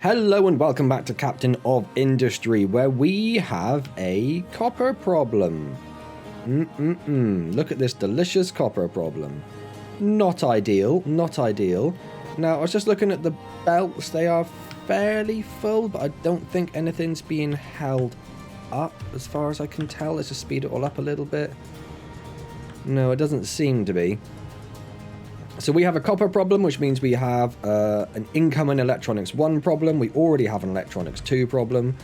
Hello and welcome back to Captain of Industry, where we have a copper problem. Look at this delicious copper problem. Not ideal, not ideal. Now, I was just looking at the belts. They are fairly full, but I don't think anything's being held up as far as I can tell. Let's just speed it all up a little bit. No, it doesn't seem to be. So we have a copper problem, which means we have an incoming electronics 1 problem. We already have an electronics 2 problem.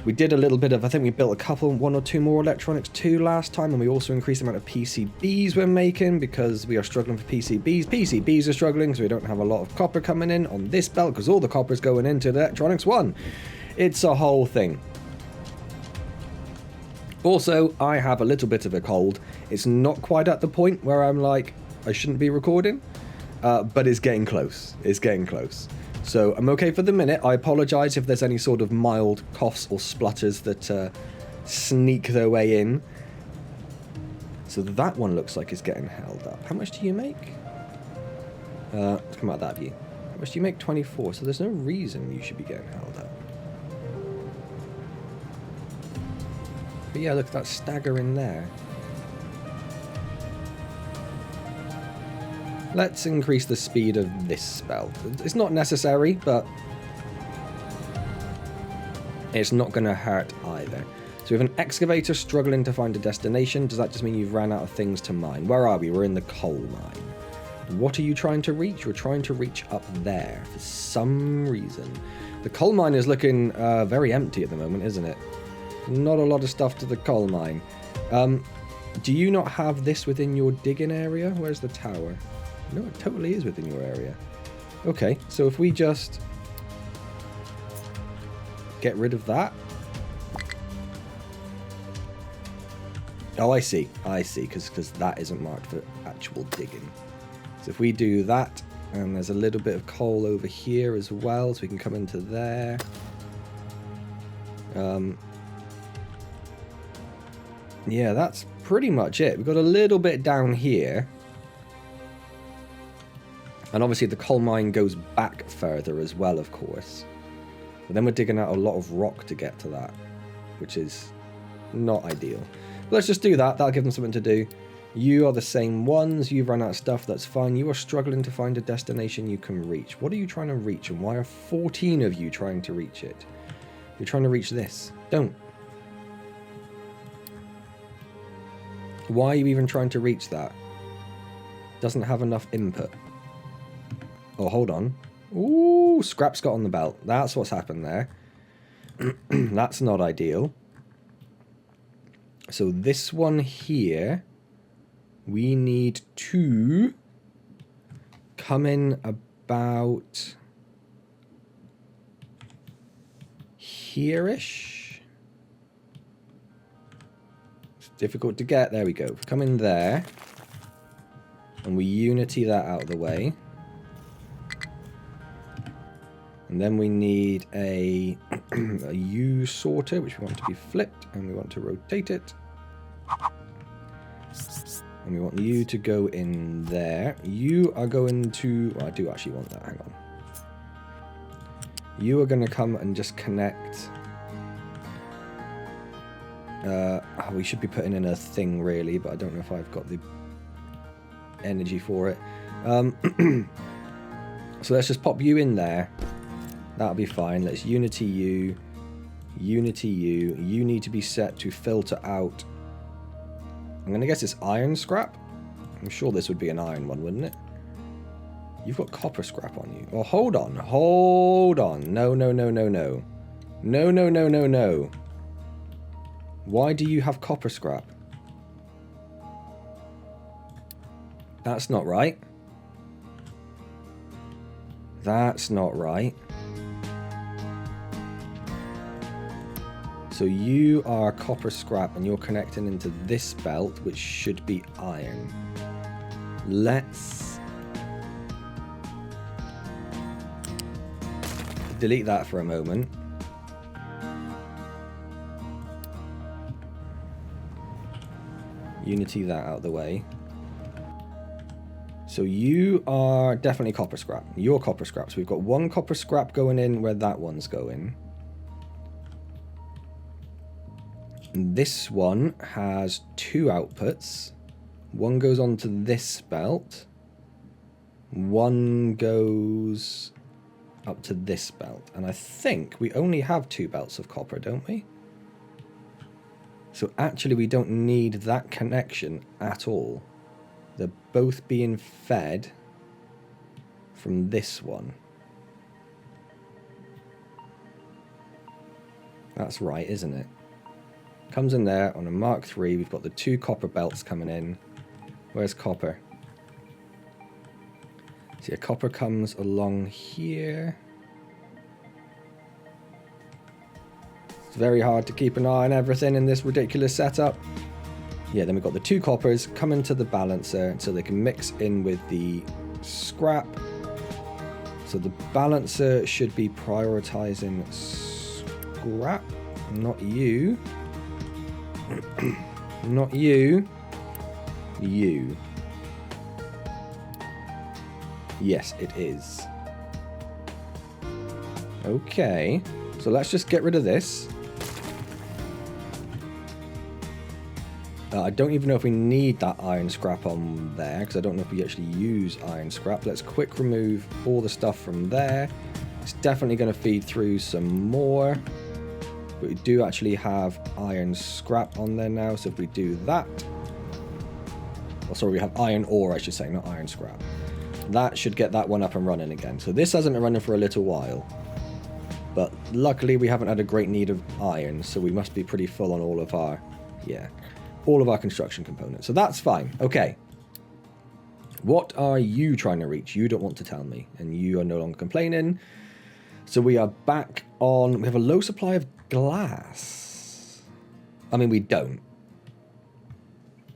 We did a little bit of, I think we built one or two more electronics 2 last time, and we also increased the amount of PCBs we're making because we are struggling for PCBs. PCBs are struggling, so we don't have a lot of copper coming in on this belt because all the copper is going into the electronics 1. It's a whole thing. Also, I have a little bit of a cold. It's not quite at the point where I'm like, I shouldn't be recording, but it's getting close. It's getting close. So I'm okay for the minute. I apologize if there's any sort of mild coughs or splutters that sneak their way in. So that one looks like it's getting held up. How much do you make? Let's come out that view. How much do you make? 24. So there's no reason you should be getting held up. But yeah, look at that stagger in there. Let's increase the speed of this spell. It's not necessary, but it's not going to hurt either. So we have an excavator struggling to find a destination. Does that just mean you've ran out of things to mine? Where are we? We're in the coal mine. What are you trying to reach? You're trying to reach up there for some reason. The coal mine is looking very empty at the moment, isn't it? Not a lot of stuff to the coal mine. Do you not have this within your digging area? Where's the tower? No, it totally is within your area. Okay, so if we just get rid of that. Oh, I see, because that isn't marked for actual digging. So if we do that, and there's a little bit of coal over here as well, so we can come into there. Yeah, that's pretty much it. We've got a little bit down here. And obviously the coal mine goes back further as well, of course. But then we're digging out a lot of rock to get to that, which is not ideal. But let's just do that. That'll give them something to do. You are the same ones. You've run out of stuff. That's fine. You are struggling to find a destination you can reach. What are you trying to reach? And why are 14 of you trying to reach it? You're trying to reach this. Don't. Why are you even trying to reach that? Doesn't have enough input. Oh, hold on. Ooh, scraps got on the belt. That's what's happened there. That's not ideal. So this one here, we need to come in about here-ish. It's difficult to get. There we go. Come in there. And we unity that out of the way. And then we need a U sorter, which we want to be flipped, and we want to rotate it. And we want you to go in there. You are going to... Well, I do actually want that. Hang on. You are going to come and just connect... we should be putting in a thing, really, but I don't know if I've got the energy for it. So let's just pop you in there. That'll be fine. Let's unity you. Unity you. You need to be set to filter out. I'm going to guess it's iron scrap. I'm sure this would be an iron one, wouldn't it? You've got copper scrap on you. Oh, hold on. Hold on. No, no, no, no, no. No, no, no, no, no. Why do you have copper scrap? That's not right. That's not right. So you are copper scrap and you're connecting into this belt, which should be iron. Let's delete that for a moment. Unity that out of the way. So you are definitely copper scrap. You're copper scrap. So we've got 1 copper scrap going in where that one's going. And this one has 2 outputs. One goes onto this belt. One goes up to this belt. And I think we only have 2 belts of copper, don't we? So actually we don't need that connection at all. They're both being fed from this one. That's right, isn't it? Comes in there on a Mark III. We've got the 2 copper belts coming in. Where's copper? See, copper comes along here. It's very hard to keep an eye on everything in this ridiculous setup. Yeah, then we've got the 2 coppers coming to the balancer so they can mix in with the scrap. So the balancer should be prioritizing scrap, not you. Not you. You. Yes, it is. Okay, so let's just get rid of this. I don't even know if we need that iron scrap on there, because I don't know if we actually use iron scrap. Let's quick remove all the stuff from there. It's definitely going to feed through some more. But we do actually have iron scrap on there now, so if we do that... Oh, sorry, we have iron ore, I should say, not iron scrap. That should get that one up and running again. So this hasn't been running for a little while. But luckily we haven't had a great need of iron, so we must be pretty full on all of our... Yeah. All of our construction components. So that's fine. Okay. What are you trying to reach? You don't want to tell me. And you are no longer complaining. So we are back on... We have a low supply of glass. I mean, we don't.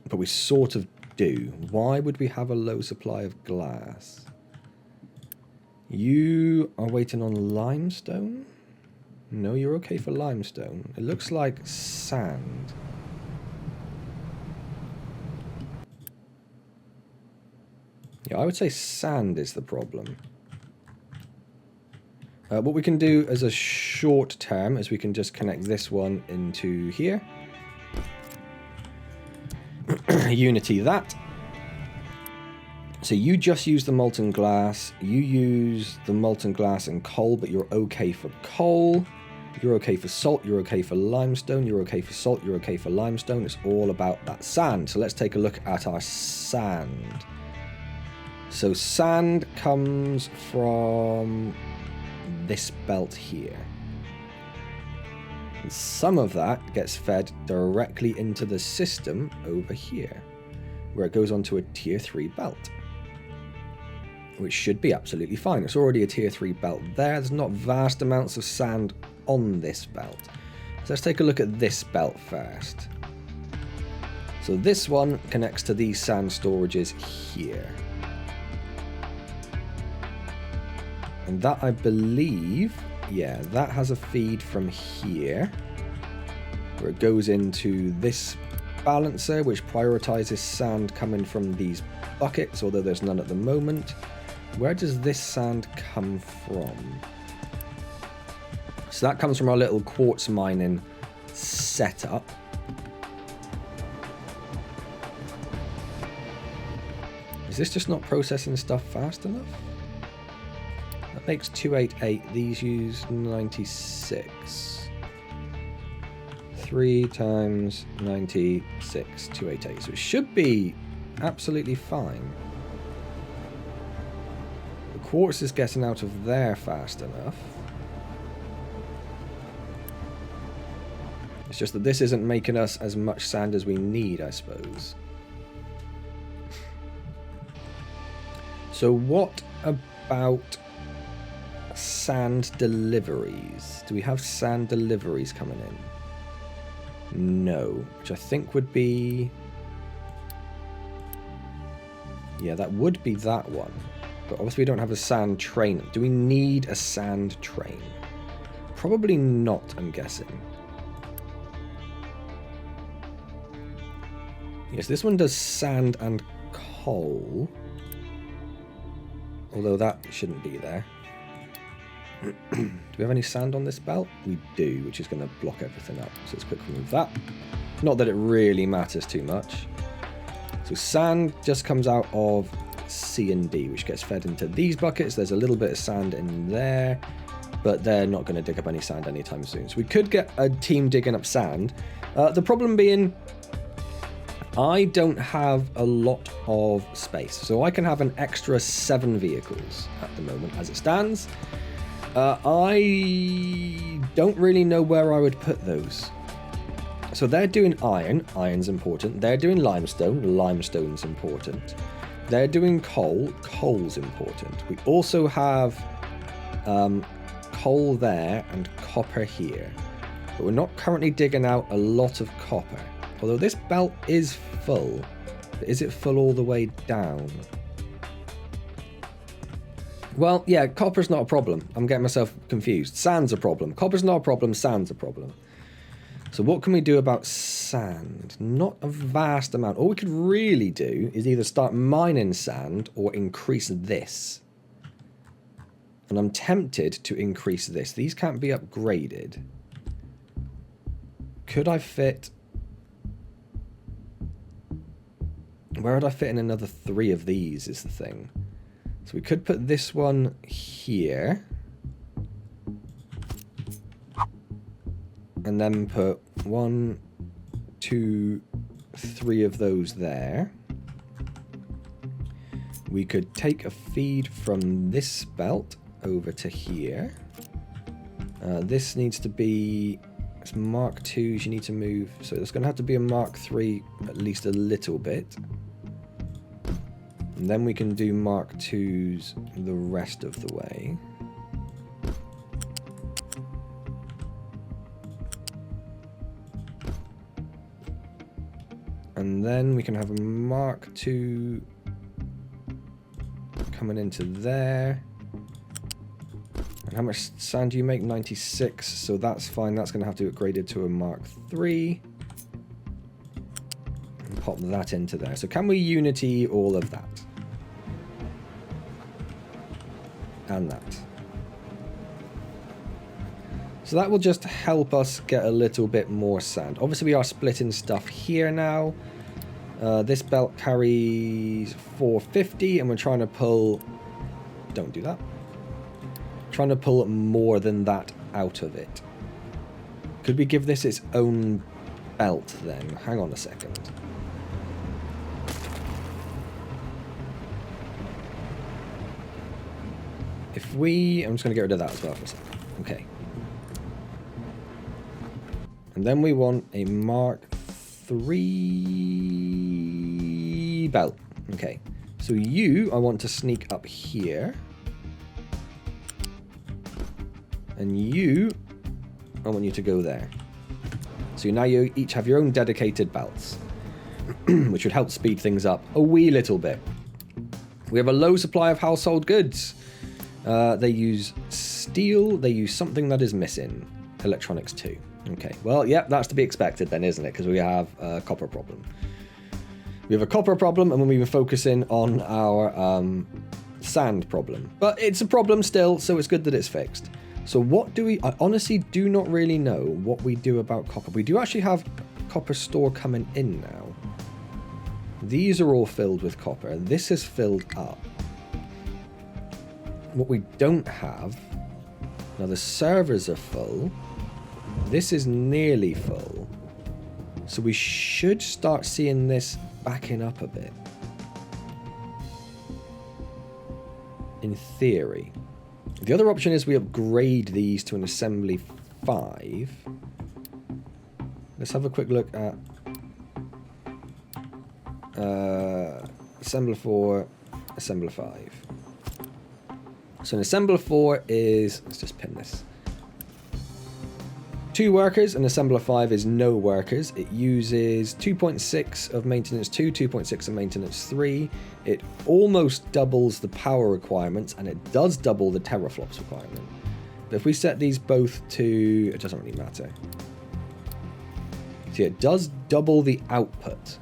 But we sort of do. Why would we have a low supply of glass? You are waiting on limestone? No, you're okay for limestone. It looks like sand. Yeah, I would say sand is the problem. What we can do as a short term is we can just connect this one into here. Unity that. So you just use the molten glass. You use the molten glass and coal, but you're okay for coal. You're okay for salt. You're okay for limestone. You're okay for salt. You're okay for limestone. It's all about that sand. So let's take a look at our sand. So sand comes from this belt here. And some of that gets fed directly into the system over here, where it goes onto a tier 3 belt, which should be absolutely fine. It's already a tier 3 belt there. There's not vast amounts of sand on this belt. So let's take a look at this belt first. So this one connects to these sand storages here. And that, I believe, yeah, that has a feed from here, where it goes into this balancer, which prioritizes sand coming from these buckets, although there's none at the moment. Where does this sand come from? So that comes from our little quartz mining setup. Is this just not processing stuff fast enough? That makes 288. These use 96. 3 times 96, 288. So it should be absolutely fine. The quartz is getting out of there fast enough. It's just that this isn't making us as much sand as we need, I suppose. So what about sand deliveries? Do we have sand deliveries coming in? No, which I think would be... Yeah, that would be that one. But obviously we don't have a sand train. Do we need a sand train? Probably not, I'm guessing. Yes, this one does sand and coal. although that shouldn't be there. Do we have any sand on this belt? We do, which is going to block everything up. So let's quickly remove that. Not that it really matters too much. So sand just comes out of C and D, which gets fed into these buckets. There's a little bit of sand in there, but they're not going to dig up any sand anytime soon. So we could get a team digging up sand. The problem being, I don't have a lot of space. So I can have an extra 7 vehicles at the moment as it stands. I don't really know where I would put those. So they're doing iron. Iron's important. They're doing limestone. Limestone's important. They're doing coal. Coal's important. We also have coal there and copper here. But we're not currently digging out a lot of copper. Although this belt is full. But is it full all the way down? Well, yeah, copper's not a problem. I'm getting myself confused. Sand's a problem. Copper's not a problem. Sand's a problem. So what can we do about sand? Not a vast amount. All we could really do is either start mining sand or increase this. And I'm tempted to increase this. These can't be upgraded. Could I fit... Where would I fit in another 3 of these is the thing. So we could put this one here. And then put 1, 2, 3 of those there. We could take a feed from this belt over to here. This needs to be... It's Mark 2s you need to move. So it's going to have to be a Mark 3 at least a little bit. And then we can do Mark 2s the rest of the way. And then we can have a Mark 2 coming into there. And how much sand do you make? 96. So that's fine. That's going to have to be upgraded to a Mark 3. And pop that into there. So can we unity all of that? And that. So that will just help us get a little bit more sand. Obviously we are splitting stuff here now. This belt carries 450 and we're trying to pull... Don't do that. Trying to pull more than that out of it. Could we give this its own belt then? Hang on a second. If we... I'm just going to get rid of that as well for a second. Okay. And then we want a Mark 3 belt. Okay. So you, I want to sneak up here. And you, I want you to go there. So now you each have your own dedicated belts. Which would help speed things up a wee little bit. We have a low supply of household goods. They use steel. They use something that is missing. Electronics too. Okay. Well, yeah, that's to be expected then, isn't it? Because we have a copper problem. We have a copper problem, and we've been focusing on our sand problem. But it's a problem still, so it's good that it's fixed. So what do we... I honestly do not really know what we do about copper. We do actually have copper store coming in now. These are all filled with copper. This is filled up. What we don't have... Now the servers are full. This is nearly full. So we should start seeing this backing up a bit. In theory. The other option is we upgrade these to an assembly 5. Let's have a quick look at assembler 4, assembler 5. So an assembler 4 is, let's just pin this. 2 workers, and assembler 5 is no workers. It uses 2.6 of maintenance 2, 2.6 of maintenance 3. It almost doubles the power requirements, and it does double the teraflops requirement. But if we set these both to... It doesn't really matter. See, it does double the output.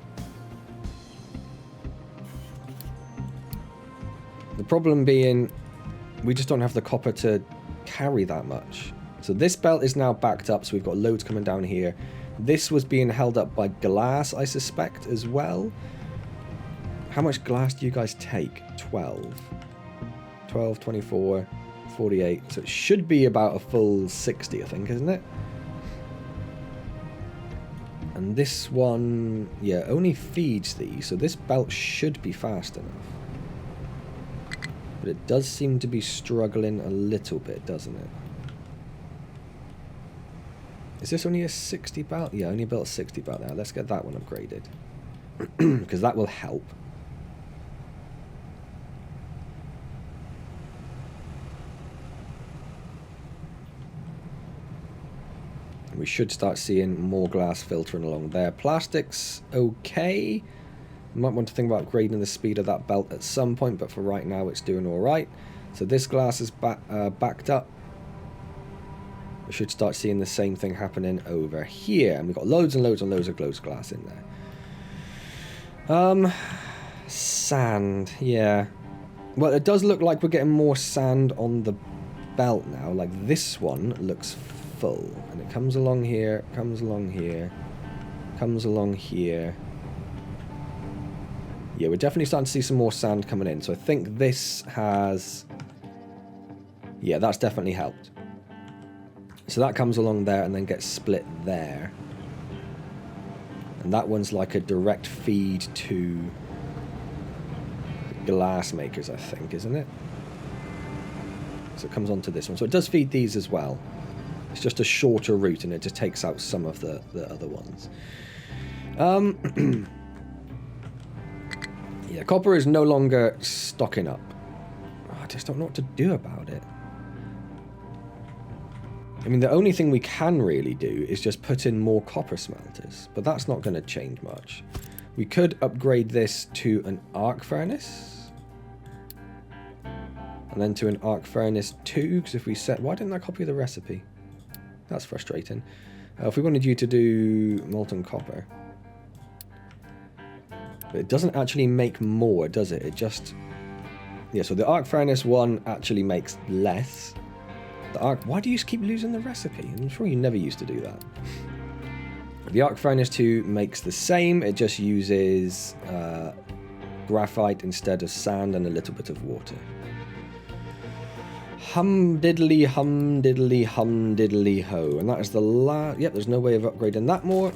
The problem being, we just don't have the copper to carry that much. So this belt is now backed up, so we've got loads coming down here. This was being held up by glass, I suspect, as well. How much glass do you guys take? 12. 12, 24, 48. So it should be about a full 60, I think, isn't it? And this one, yeah, only feeds these, so this belt should be fast enough. But it does seem to be struggling a little bit, doesn't it? Is this only a 60 belt? Yeah, only built a 60 belt now. Let's get that one upgraded. Because that will help. We should start seeing more glass filtering along there. Plastics, okay. Might want to think about upgrading the speed of that belt at some point, but for right now it's doing alright. So this glass is backed up. We should start seeing the same thing happening over here. And we've got loads and loads and loads of glass in there. Sand, yeah. Well, it does look like we're getting more sand on the belt now. Like this one looks full. And it comes along here, comes along here, comes along here. Yeah, we're definitely starting to see some more sand coming in. So I think this has... Yeah, that's definitely helped. So that comes along there and then gets split there. And that one's like a direct feed to glass makers, I think, isn't it? So it comes onto this one. So it does feed these as well. It's just a shorter route and it just takes out some of the other ones. Yeah, copper is no longer stocking up. I just don't know what to do about it. I mean, the only thing we can really do is just put in more copper smelters, but that's not going to change much. We could upgrade this to an arc furnace. And then to an arc furnace 2, because if we set... Why didn't I copy the recipe? That's frustrating. If we wanted you to do molten copper. But it doesn't actually make more, does it? It just... Yeah, so the arc furnace 1 actually makes less. The arc... Why do you keep losing the recipe? I'm sure you never used to do that. The arc furnace 2 makes the same. It just uses graphite instead of sand and a little bit of water. Hum diddly hum diddly hum diddly ho. And that is the last... Yep, there's no way of upgrading that more.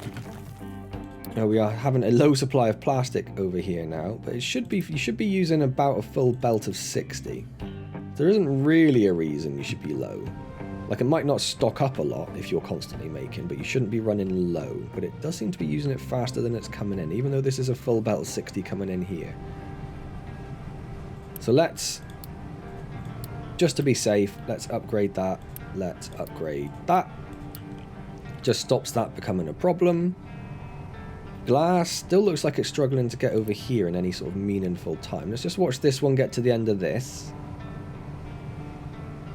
We are having a low supply of plastic over here now, but it should be... You should be using about a full belt of 60. There isn't really a reason you should be low. Like, it might not stock up a lot if you're constantly making, but you shouldn't be running low. But it does seem to be using it faster than it's coming in, even though this is a full belt of 60 coming in here. So let's... Just to be safe, let's upgrade that. Let's upgrade that. Just stops that becoming a problem. Glass still looks like it's struggling to get over here in any sort of meaningful time. Let's just watch this one get to the end of this.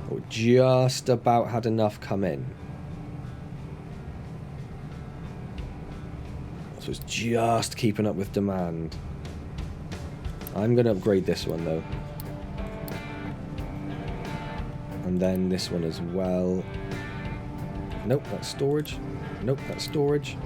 Oh, just about had enough come in. So it's just keeping up with demand. I'm going to upgrade this one though. And then this one as well. Nope, that's storage. Nope, that's storage.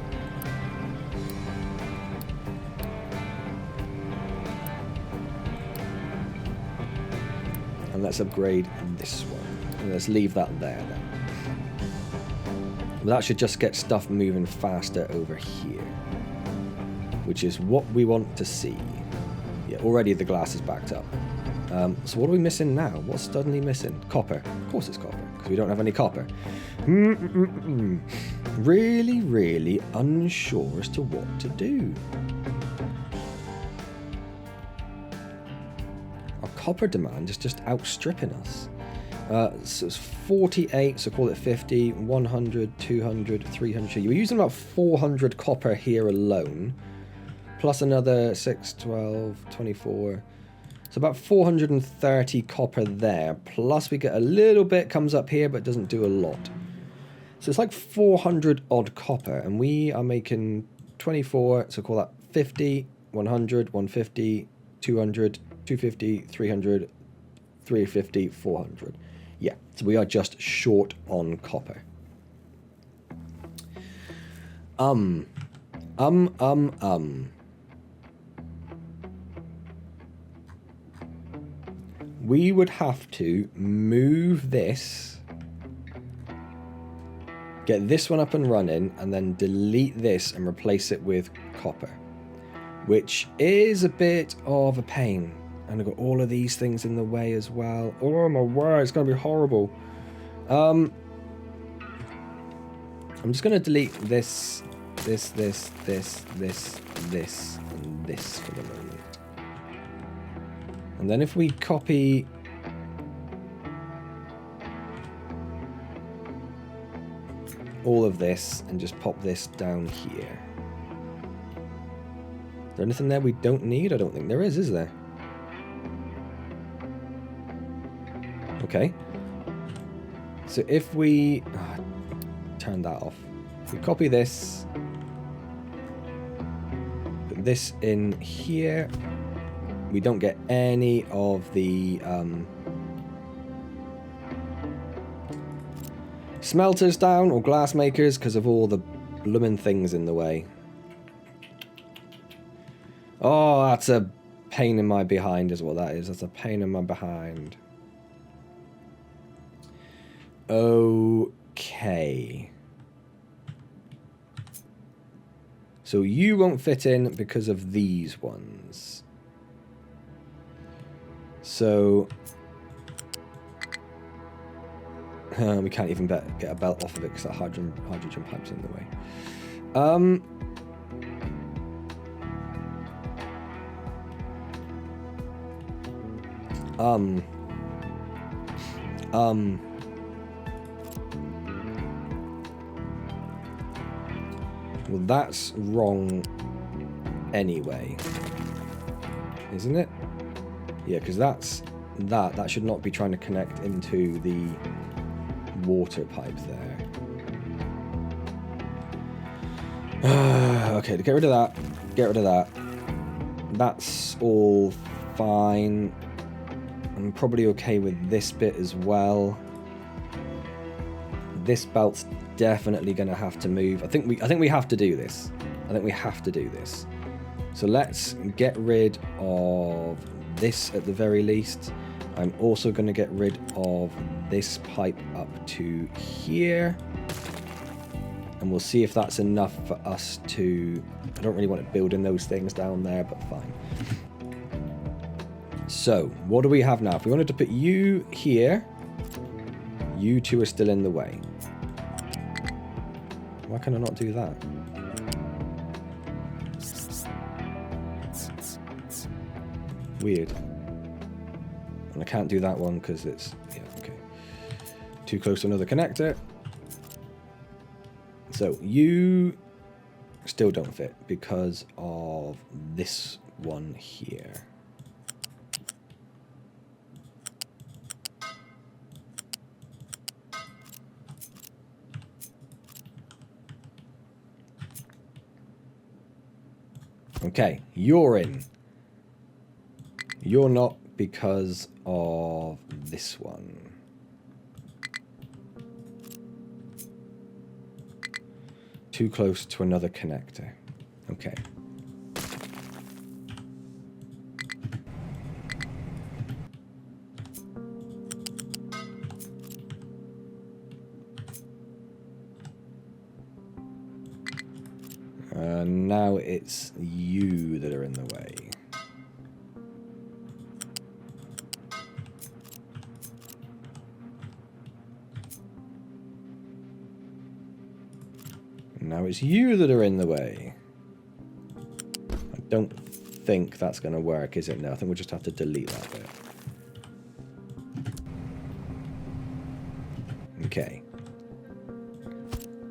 And let's upgrade this one. And let's leave that there then. But that should just get stuff moving faster over here. Which is what we want to see. Yeah, already the glass is backed up. So what are we missing now? What's suddenly missing? Copper. Of course it's copper, because we don't have any copper. Really, really unsure as to what to do. Our copper demand is just outstripping us. So it's 48, so call it 50, 100, 200, 300. You're using about 400 copper here alone. Plus another 6, 12, 24... So about 430 copper there, plus we get a little bit, comes up here, but doesn't do a lot. So it's like 400 odd copper, and we are making 24, so call that 50, 100, 150, 200, 250, 300, 350, 400. Yeah, so we are just short on copper. We would have to move this, get this one up and running, and then delete this and replace it with copper, which is a bit of a pain. And I've got all of these things in the way as well. Oh my word, it's going to be horrible. I'm just going to delete this, and this for the moment. And then if we copy all of this and just pop this down here. Is there anything there we don't need? I don't think there is there? Okay. So if we turn that off. If we copy this, put this in here, we don't get any of the smelters down or glass makers because of all the blooming things in the way. Oh, that's a pain in my behind is what that is. That's a pain in my behind. Okay. So you won't fit in because of these ones. So we can't even get a belt off of it because that hydrogen pipe's in the way. Well, that's wrong anyway, isn't it? Yeah, because that should not be trying to connect into the water pipe there. Okay, get rid of that. Get rid of that. That's all fine. I'm probably okay with this bit as well. This belt's definitely going to have to move. I think we have to do this. I think we have to do this. So let's get rid of this at the very least. I'm also going to get rid of this pipe up to here. And we'll see if that's enough for us to... I don't really want to build in those things down there, but fine. So, what do we have now? If we wanted to put you here, you two are still in the way. Why can I not do that? Weird. And I can't do that one because it's... Yeah, okay. Too close to another connector. So, you still don't fit because of this one here. Okay, you're in. You're not because of this one. Too close to another connector. Okay. Now it's you that are in the way. Now it's you that are in the way. I don't think that's going to work, is it? No, I think we'll just have to delete that bit. Okay.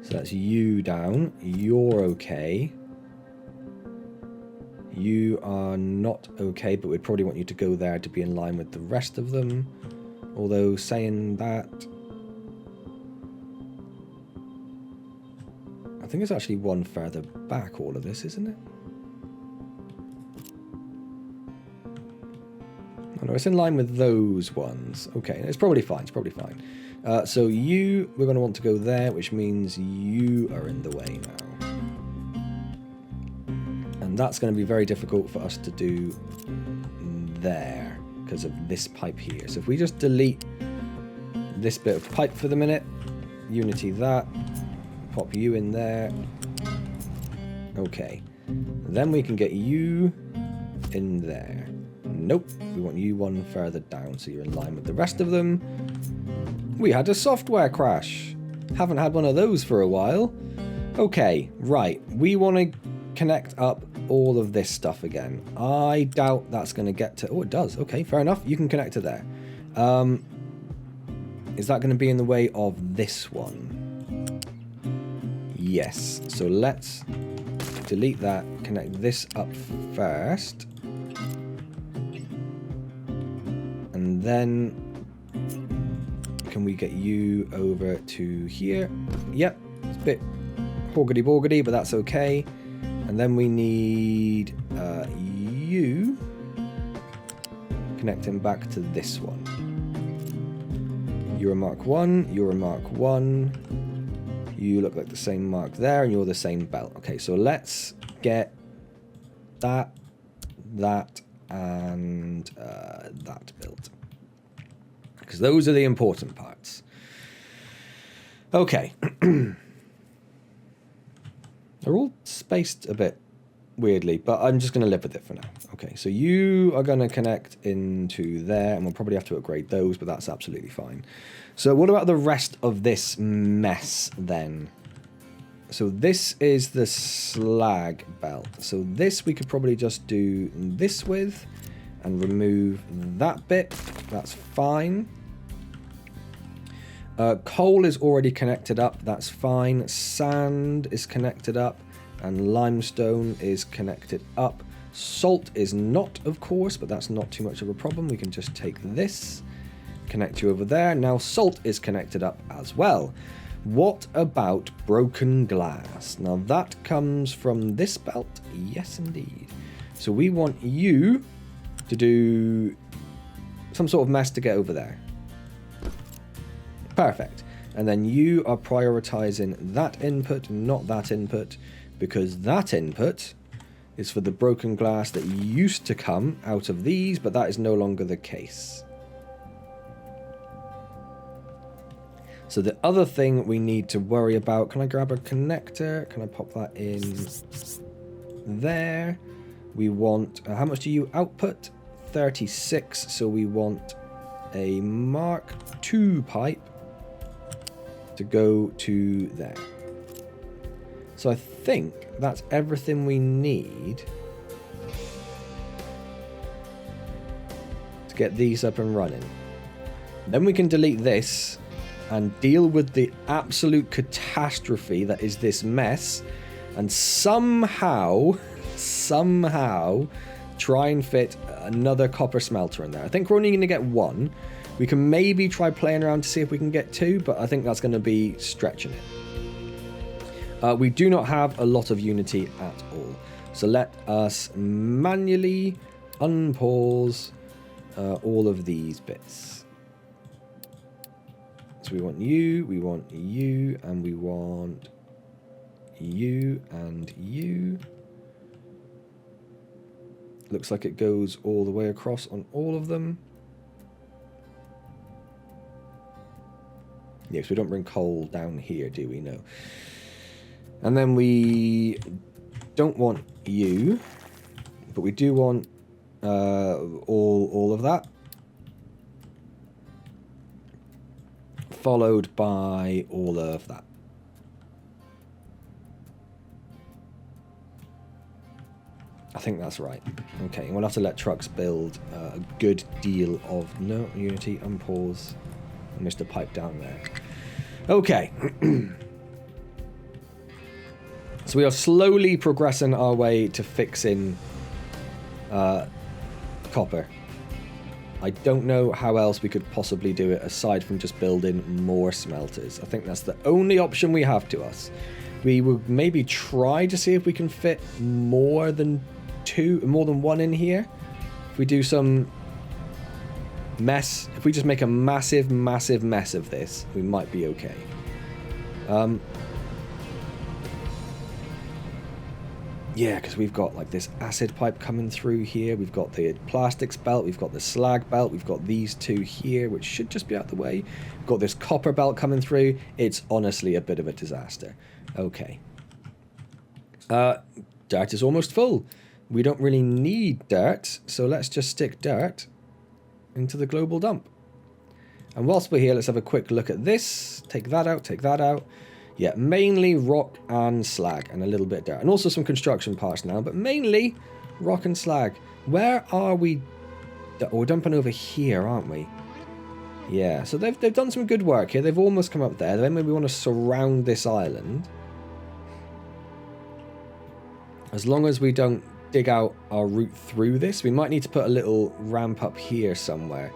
So that's you down. You're okay. You are not okay, but we'd probably want you to go there to be in line with the rest of them. Although saying that... I think it's actually one further back, all of this, isn't it? no, it's in line with those ones. Okay, it's probably fine. It's probably fine. So you, we're going to want to go there, which means you are in the way now. And that's going to be very difficult for us to do there because of this pipe here. So if we just delete this bit of pipe for the minute, Unity that, pop you in there. Okay. Then we can get you in there. Nope, we want you one further down so you're in line with the rest of them. We had a software crash. Haven't had one of those for a while. Okay, right. We want to connect up all of this stuff again. I doubt that's going to get to... Oh, it does. Okay, fair enough. You can connect to there. Is that going to be in the way of this one? Yes. So let's delete that. Connect this up first. And then can we get you over to here? Yep, it's a bit hoggity-boggity, but that's okay. And then we need you connecting back to this one. You're a Mark 1, you're a Mark 1. You look like the same mark there, and you're the same belt. Okay, so let's get that, and that built. Because those are the important parts. Okay. They're all spaced a bit weirdly, but I'm just going to live with it for now. Okay, so you are going to connect into there, and we'll probably have to upgrade those, but that's absolutely fine. So what about the rest of this mess then? So this is the slag belt. So this we could probably just do this with and remove that bit. That's fine. Coal is already connected up. That's fine. Sand is connected up. And limestone is connected up. Salt is not, of course, but that's not too much of a problem. We can just take this, connect you over there. Now salt is connected up as well. What about broken glass? Now that comes from this belt. Yes, indeed. So we want you to do some sort of mess to get over there. Perfect. And then you are prioritizing that input, not that input, because that input is for the broken glass that used to come out of these, but that is no longer the case. So the other thing we need to worry about, can I grab a connector? Can I pop that in there? We want, how much do you output? 36, so we want a Mark II pipe to go to there. So I think that's everything we need to get these up and running. Then we can delete this and deal with the absolute catastrophe that is this mess, and somehow try and fit another copper smelter in there. I think we're only going to get one. We can maybe try playing around to see if we can get two, but I think that's going to be stretching it. We do not have a lot of Unity at all. So let us manually unpause all of these bits. So we want you, and we want you, and you. Looks like it goes all the way across on all of them. Yes, we don't bring coal down here, do we? No. And then we don't want you, but we do want all of that. Followed by all of that. I think that's right. Okay, we'll have to let trucks build a good deal of... No, Unity, unpause. I missed a pipe down there. Okay. So we are slowly progressing our way to fixing copper. I don't know how else we could possibly do it aside from just building more smelters. I think that's the only option we have to us. We will maybe try to see if we can fit more than one in here. If we do some mess. If we just make a massive, massive mess of this, we might be okay. Yeah, because we've got like this acid pipe coming through here. We've got the plastics belt. We've got the slag belt. We've got these two here, which should just be out the way. We've got this copper belt coming through. It's honestly a bit of a disaster. Okay. Dirt is almost full. We don't really need dirt, so let's just stick dirt into the global dump. And whilst we're here, let's have a quick look at this. Take that out, take that out. Yeah, mainly rock and slag and a little bit of dirt. And also some construction parts now, but mainly rock and slag. Where are we? Oh, we're dumping over here, aren't we? Yeah, so they've done some good work here. They've almost come up there. Then maybe we want to surround this island. As long as we don't dig out our route through this, we might need to put a little ramp up here somewhere.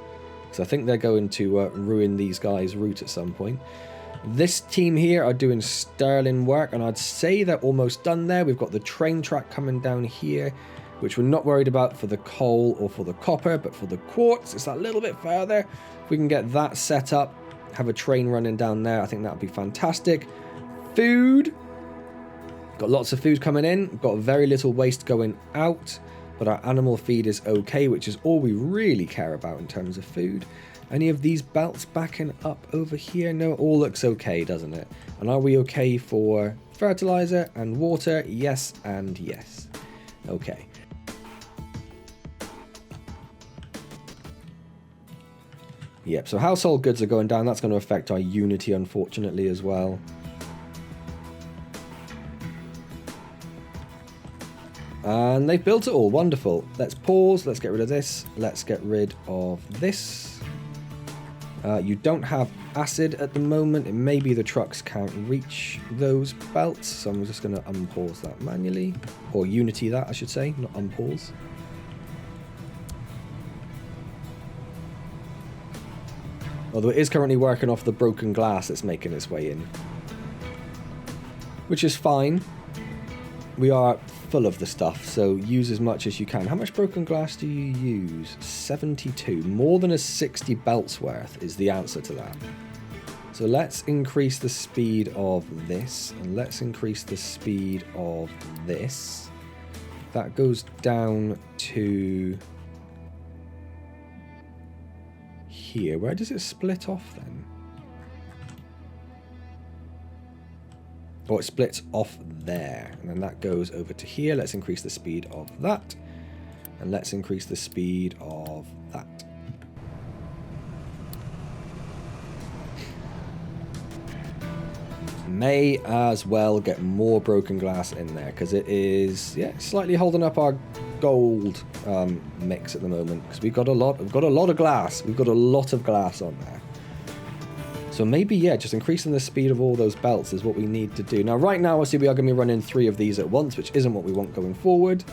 Because I think they're going to ruin these guys' route at some point. This team here are doing sterling work, and I'd say they're almost done there. We've got the train track coming down here, which we're not worried about for the coal or for the copper, but for the quartz, it's that little bit further. If we can get that set up, have a train running down there, I think that would be fantastic. Food. Got lots of food coming in. Got very little waste going out, but our animal feed is okay, which is all we really care about in terms of food. Any of these belts backing up over here? No, it all looks okay, doesn't it? And are we okay for fertilizer and water? Yes and yes. Okay. Yep, so household goods are going down. That's going to affect our Unity, unfortunately, as well. And they've built it all. Wonderful. Let's pause. Let's get rid of this. Let's get rid of this. You don't have acid at the moment. It may be the trucks can't reach those belts, so I'm just going to unpause that manually. Or Unity that, I should say, not unpause. Although it is currently working off the broken glass that's making its way in. Which is fine. We are full of the stuff, so use as much as you can. How much broken glass do you use? 72. More than a 60 belts worth is the answer to that. So let's increase the speed of this, and let's increase the speed of this. That goes down to here. Where does it split off then? Oh, it splits off there, and then that goes over to here. Let's increase the speed of that, and let's increase the speed of that. May as well get more broken glass in there, because it is, yeah, slightly holding up our gold mix at the moment, because we've got a lot of glass. We've got a lot of glass on there. So maybe, yeah, just increasing the speed of all those belts is what we need to do. Now, right now, obviously, we are going to be running 3 of these at once, which isn't what we want going forward.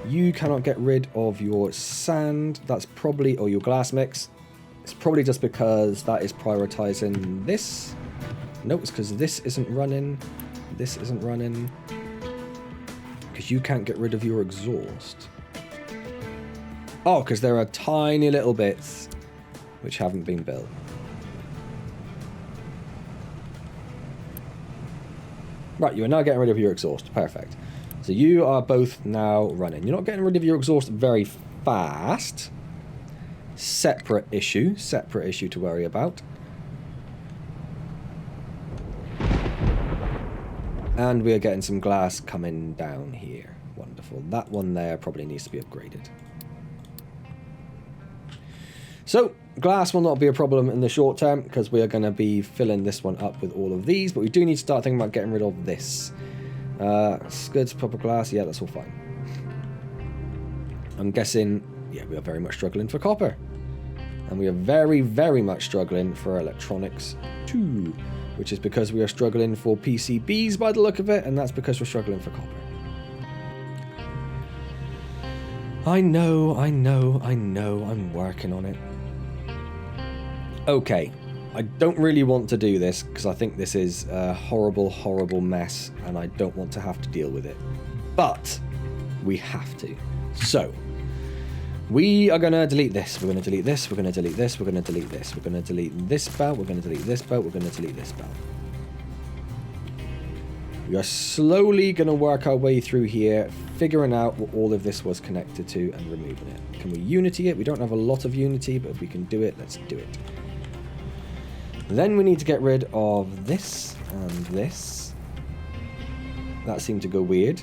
You cannot get rid of your sand. That's probably, or your glass mix. It's probably just because that is prioritizing this. No, it's because this isn't running. This isn't running. Because you can't get rid of your exhaust. Oh, because there are tiny little bits which haven't been built. Right, you are now getting rid of your exhaust. Perfect. So you are both now running. You're not getting rid of your exhaust very fast. Separate issue to worry about. And we are getting some glass coming down here. Wonderful. That one there probably needs to be upgraded. So, glass will not be a problem in the short term, because we are going to be filling this one up with all of these, but we do need to start thinking about getting rid of this. Skids, proper glass, yeah, that's all fine. I'm guessing, yeah, we are very much struggling for copper. And we are very, very much struggling for electronics too, which is because we are struggling for PCBs by the look of it, and that's because we're struggling for copper. I know, I'm working on it. Okay, I don't really want to do this because I think this is a horrible, horrible mess and I don't want to have to deal with it. But we have to. So, We are going to delete this. We're going to delete this. We're going to delete this. We're going to delete this. We're going to delete this belt. We're going to delete this belt. We're going to delete this belt. We are slowly going to work our way through here, figuring out what all of this was connected to and removing it. Can we unity it? We don't have a lot of unity, but if we can do it, let's do it. Then we need to get rid of this and this. That seemed to go weird.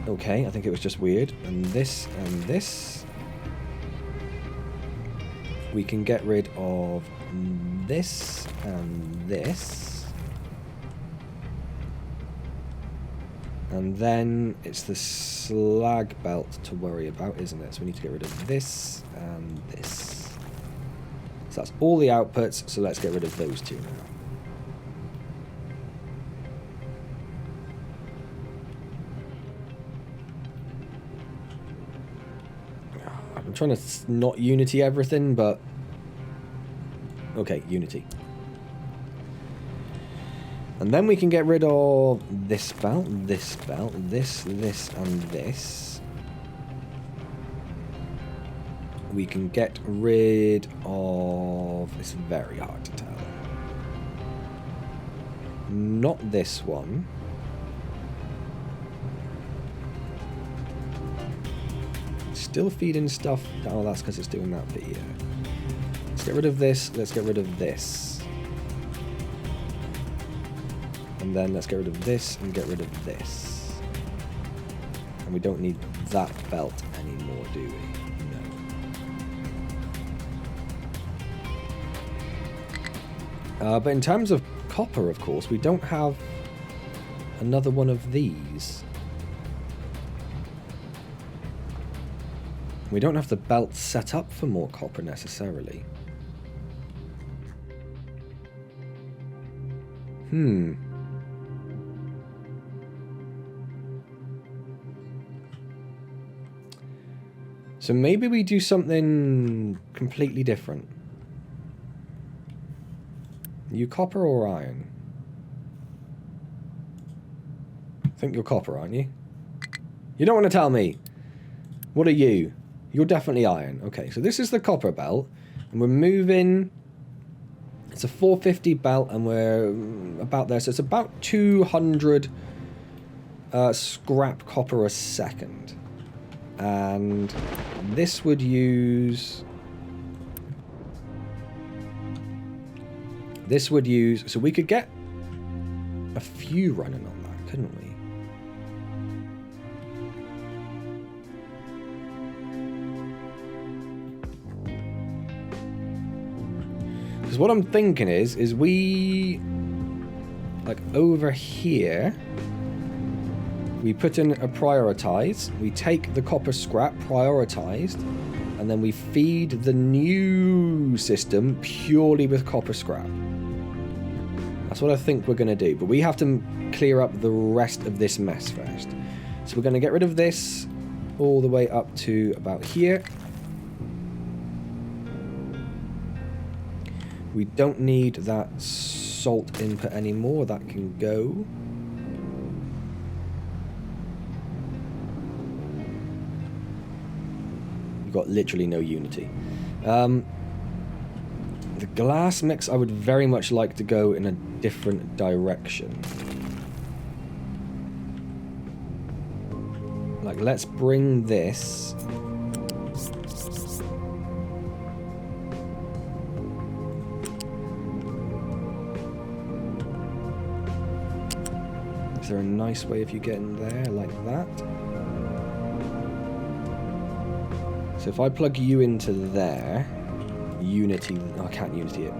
Okay, I think it was just weird. And this and this. We can get rid of this and this. And then it's the slag belt to worry about, isn't it? So we need to get rid of this and this. So that's all the outputs, so let's get rid of those two now. I'm trying to not unity everything, but... Okay, unity. And then we can get rid of this belt, this, and this. We can get rid of... It's very hard to tell. Not this one. Still feeding stuff. Oh, that's because it's doing that bit here. Let's get rid of this. Let's get rid of this. And then let's get rid of this and get rid of this. And we don't need that belt anymore, do we? No. But in terms of copper, of course, we don't have another one of these. We don't have the belt set up for more copper necessarily. So maybe we do something completely different. You copper or iron? I think you're copper, aren't you? You don't want to tell me. What are you? You're definitely iron. Okay, so this is the copper belt. And we're moving... It's a 450 belt and we're about there. So it's about 200 scrap copper a second. And this would use... This would use... So we could get a few running on that, couldn't we? Because what I'm thinking is we... Like over here... We put in a prioritize, we take the copper scrap prioritized, and then we feed the new system purely with copper scrap. That's what I think we're going to do, but we have to clear up the rest of this mess first. So we're going to get rid of this all the way up to about here. We don't need that salt input anymore, that can go. Got literally no unity. The glass mix, I would very much like to go in a different direction. Like, let's bring this. Is there a nice way of you getting there like that? So if I plug you into there, unity, oh, I can't unity it.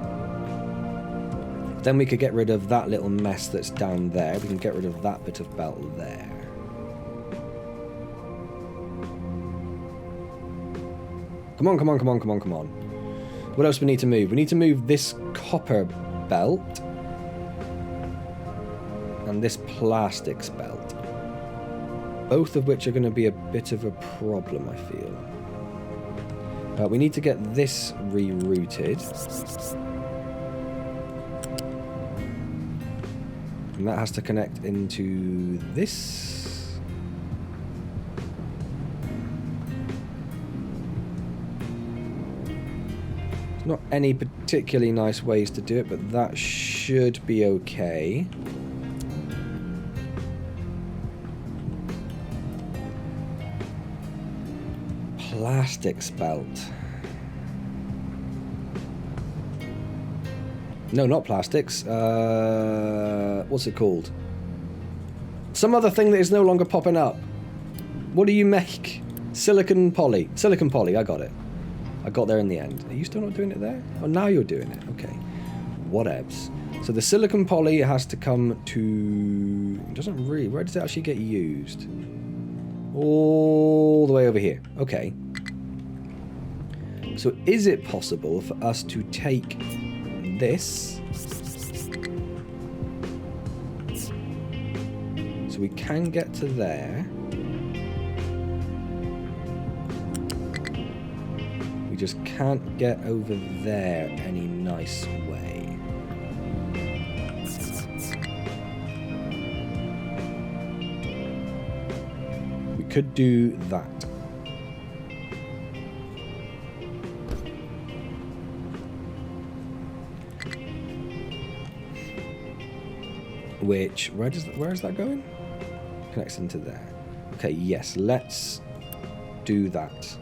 Then we could get rid of that little mess that's down there. We can get rid of that bit of belt there. Come on, come on, come on, come on, come on. What else we need to move? We need to move this copper belt and this plastics belt. Both of which are going to be a bit of a problem, I feel. We need to get this rerouted. And that has to connect into this. Not any particularly nice ways to do it, but that should be okay. Plastic spelt. No, not plastics. What's it called? Some other thing that is no longer popping up. What do you make? Silicon poly. Silicon poly, I got it. I got there in the end. Are you still not doing it there? Oh, now you're doing it. Okay. Whatevs. So the silicon poly has to come to... It doesn't really... Where does it actually get used? All the way over here. Okay. So is it possible for us to take this... So we can get to there. We just can't get over there any nice way. We could do that. Which, where is that going? Connects into there. Okay, yes, let's do that.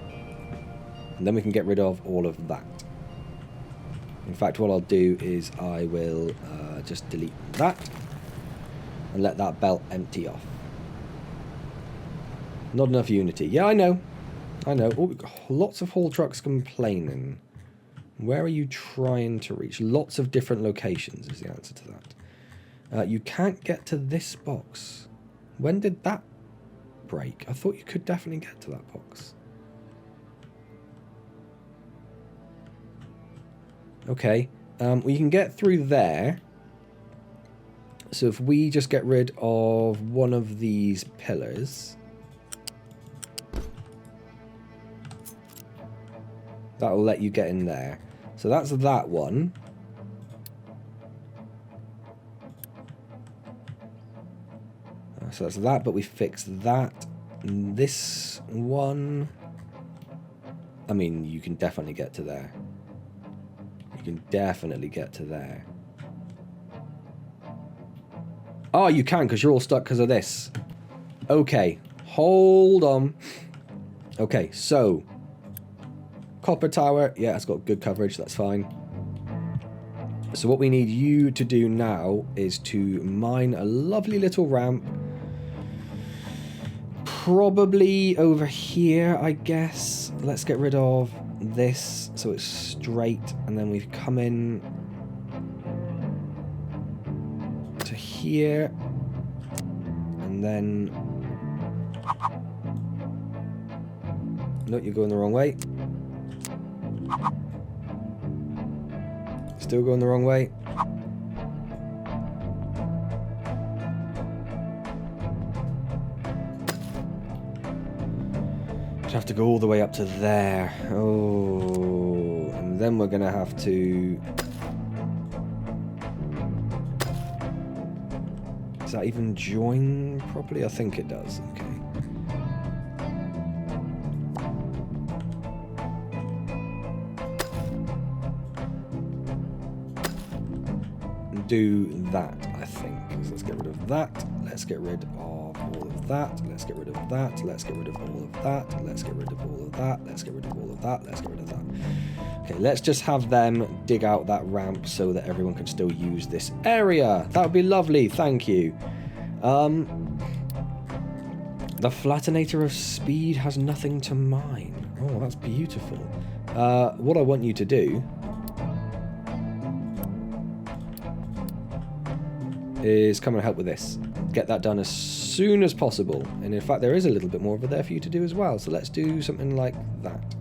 And then we can get rid of all of that. In fact, what I'll do is I will just delete that and let that belt empty off. Not enough unity. Yeah, I know. I know. Oh, we've got lots of haul trucks complaining. Where are you trying to reach? Lots of different locations is the answer to that. You can't get to this box. When did that break? I thought you could definitely get to that box. Okay, we can get through there. So if we just get rid of one of these pillars, that'll let you get in there. So that's that one. So that's that, but we fixed that. And this one, I mean, you can definitely get to there. You can definitely get to there. Oh, you can, because you're all stuck because of this. Okay, hold on. Okay, so copper tower, yeah, it's got good coverage, that's fine. So what we need you to do now is to mine a lovely little ramp. Probably over here, I guess. Let's get rid of this so it's straight, and then we've come in to here, and then no, you're going the wrong way. Still going the wrong way. Have to go all the way up to there. Oh, and then we're gonna have to... Does that even join properly? I think it does. Okay. Do that, I think. So let's get rid of that. Let's get rid of all of that. Let's get rid of that. Let's get rid of all of that. Let's get rid of all of that. Let's get rid of all of that. Let's get rid of that. Okay, let's just have them dig out that ramp so that everyone can still use this area. That would be lovely. Thank you. The Flattenator of Speed has nothing to mine. Oh, that's beautiful. What I want you to do is come and help with this. Get that done as soon as possible. And in fact, there is a little bit more over there for you to do as well. So let's do something like that.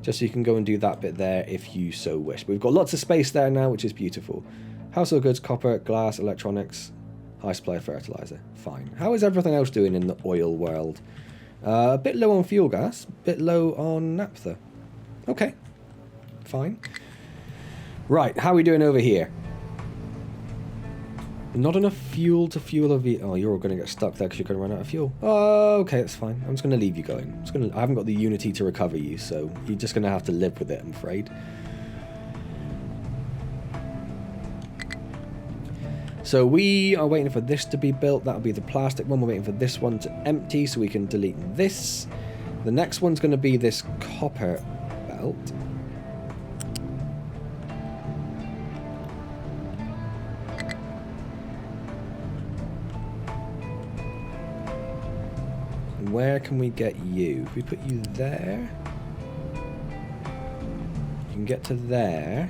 Just so you can go and do that bit there if you so wish. But we've got lots of space there now, which is beautiful. Household goods, copper, glass, electronics, high supply of fertilizer. Fine. How is everything else doing in the oil world? A bit low on fuel gas, a bit low on naphtha. Okay. Fine. Right, how are we doing over here? Not enough fuel to fuel a vehicle. Oh, you're all going to get stuck there because you're going to run out of fuel. Oh, okay, that's fine. I'm just going to leave you going. I haven't got the Unity to recover you, so you're just going to have to live with it, I'm afraid. So we are waiting for this to be built. That'll be the plastic one. We're waiting for this one to empty so we can delete this. The next one's going to be this copper belt. Where can we get you? If we put you there, you can get to there.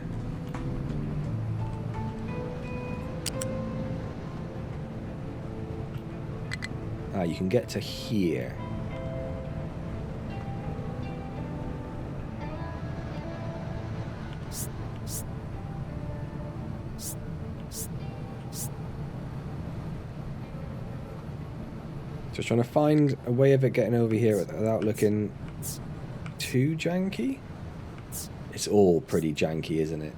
Ah, you can get to here. Just trying to find a way of it getting over here without looking too janky. It's all pretty janky, isn't it?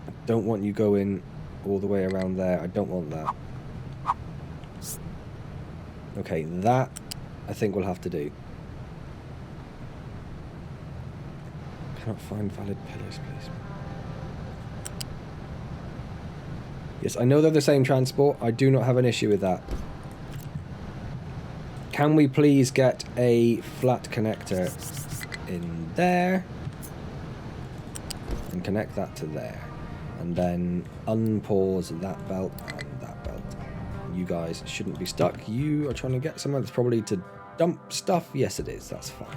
I don't want you going all the way around there. I don't want that. Okay, that I think we'll have to do. Cannot find valid pillars, please. Yes, I know they're the same transport. I do not have an issue with that. Can we please get a flat connector in there? And connect that to there. And then unpause that belt and that belt. You guys shouldn't be stuck. You are trying to get somewhere that's probably to dump stuff. Yes, it is. That's fine.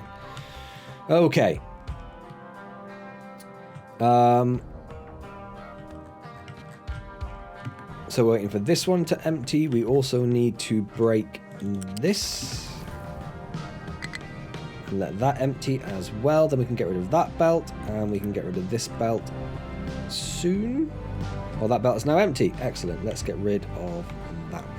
Okay. So we're waiting for this one to empty. We also need to break this. And let that empty as well. Then we can get rid of that belt. And we can get rid of this belt soon. Oh, that belt is now empty. Excellent. Let's get rid of that belt.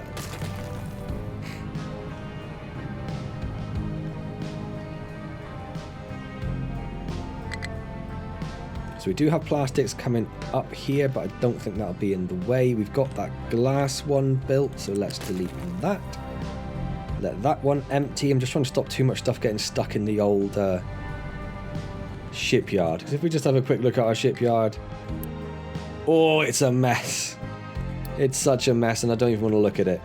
So we do have plastics coming up here, but I don't think that'll be in the way. We've got that glass one built, so let's delete that. Let that one empty. I'm just trying to stop too much stuff getting stuck in the old shipyard. Because if we just have a quick look at our shipyard... Oh, it's a mess. It's such a mess, and I don't even want to look at it.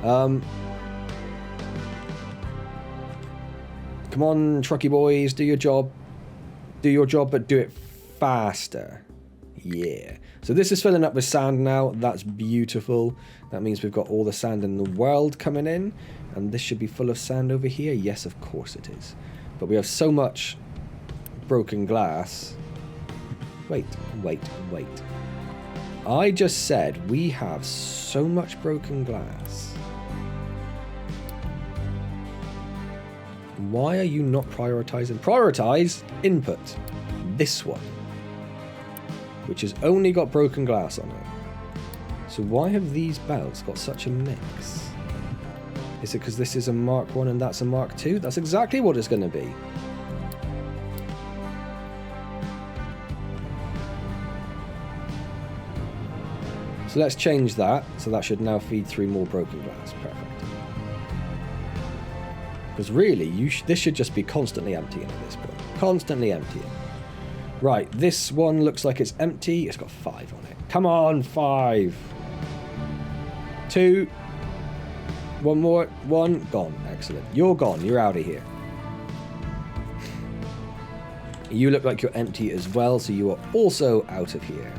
Come on, trucky boys, do your job. Do your job, but do it faster. Yeah. So this is filling up with sand now. That's beautiful. That means we've got all the sand in the world coming in. And this should be full of sand over here. Yes, of course it is. But we have so much broken glass. Wait. I just said we have so much broken glass. Why are you not prioritizing? Prioritize input. This one. Which has only got broken glass on it. So why have these belts got such a mix? Is it because this is a Mark 1 and that's a Mark 2? That's exactly what it's going to be. So let's change that. So that should now feed through more broken glass. Perfect. Because really, this should just be constantly emptying at this point. Constantly emptying. Right, this one looks like it's empty. It's got 5 on it. Come on, 5. 2. One more. 1. Gone. Excellent. You're gone. You're out of here. You look like you're empty as well, so you are also out of here.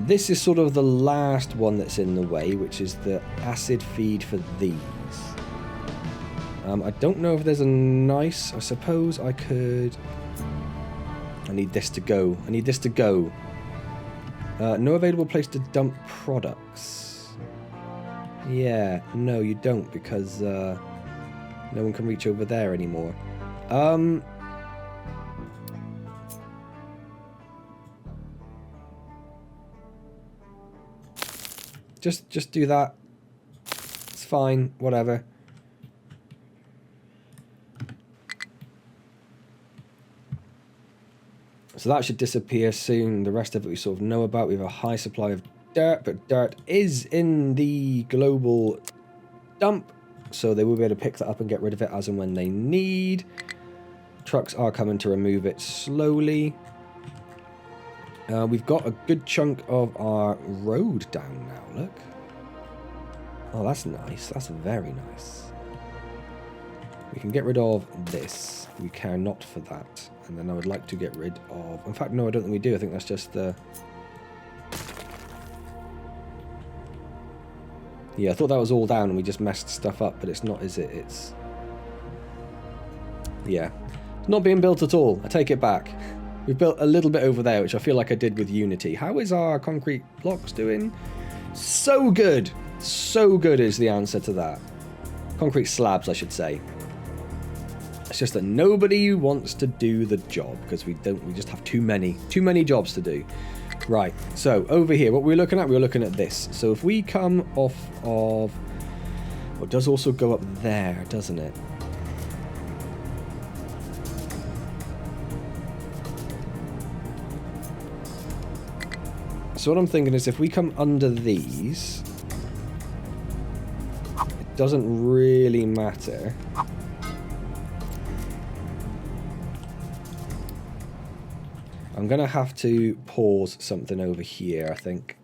This is sort of the last one that's in the way, which is the acid feed for these. I don't know if there's a nice... I suppose I could... I need this to go. I need this to go. No available place to dump products. Yeah, no, you don't, because no one can reach over there anymore. Just do that. It's fine, whatever. So that should disappear soon. The rest of it we sort of know about. We have a high supply of dirt, but dirt is in the global dump, so they will be able to pick that up and get rid of it as and when they need. Trucks are coming to remove it slowly. We've got a good chunk of our road down now, look. Oh, that's nice. That's very nice. We can get rid of this. We care not for that. And then I would like to get rid of... In fact, no, I don't think we do. I think that's just the... Yeah, I thought that was all down and we just messed stuff up, but it's not, is it? It's... Yeah. It's not being built at all. I take it back. We've built a little bit over there, which I feel like I did with Unity. How is our concrete blocks doing? So good! So good is the answer to that. Concrete slabs, I should say. It's just that nobody wants to do the job because we just have too many jobs to do. Right, so over here, what we're looking at, we're looking at this. So if we come off of... Well, it does also go up there, doesn't it? So what I'm thinking is if we come under these, it doesn't really matter. I'm going to have to pause something over here, I think.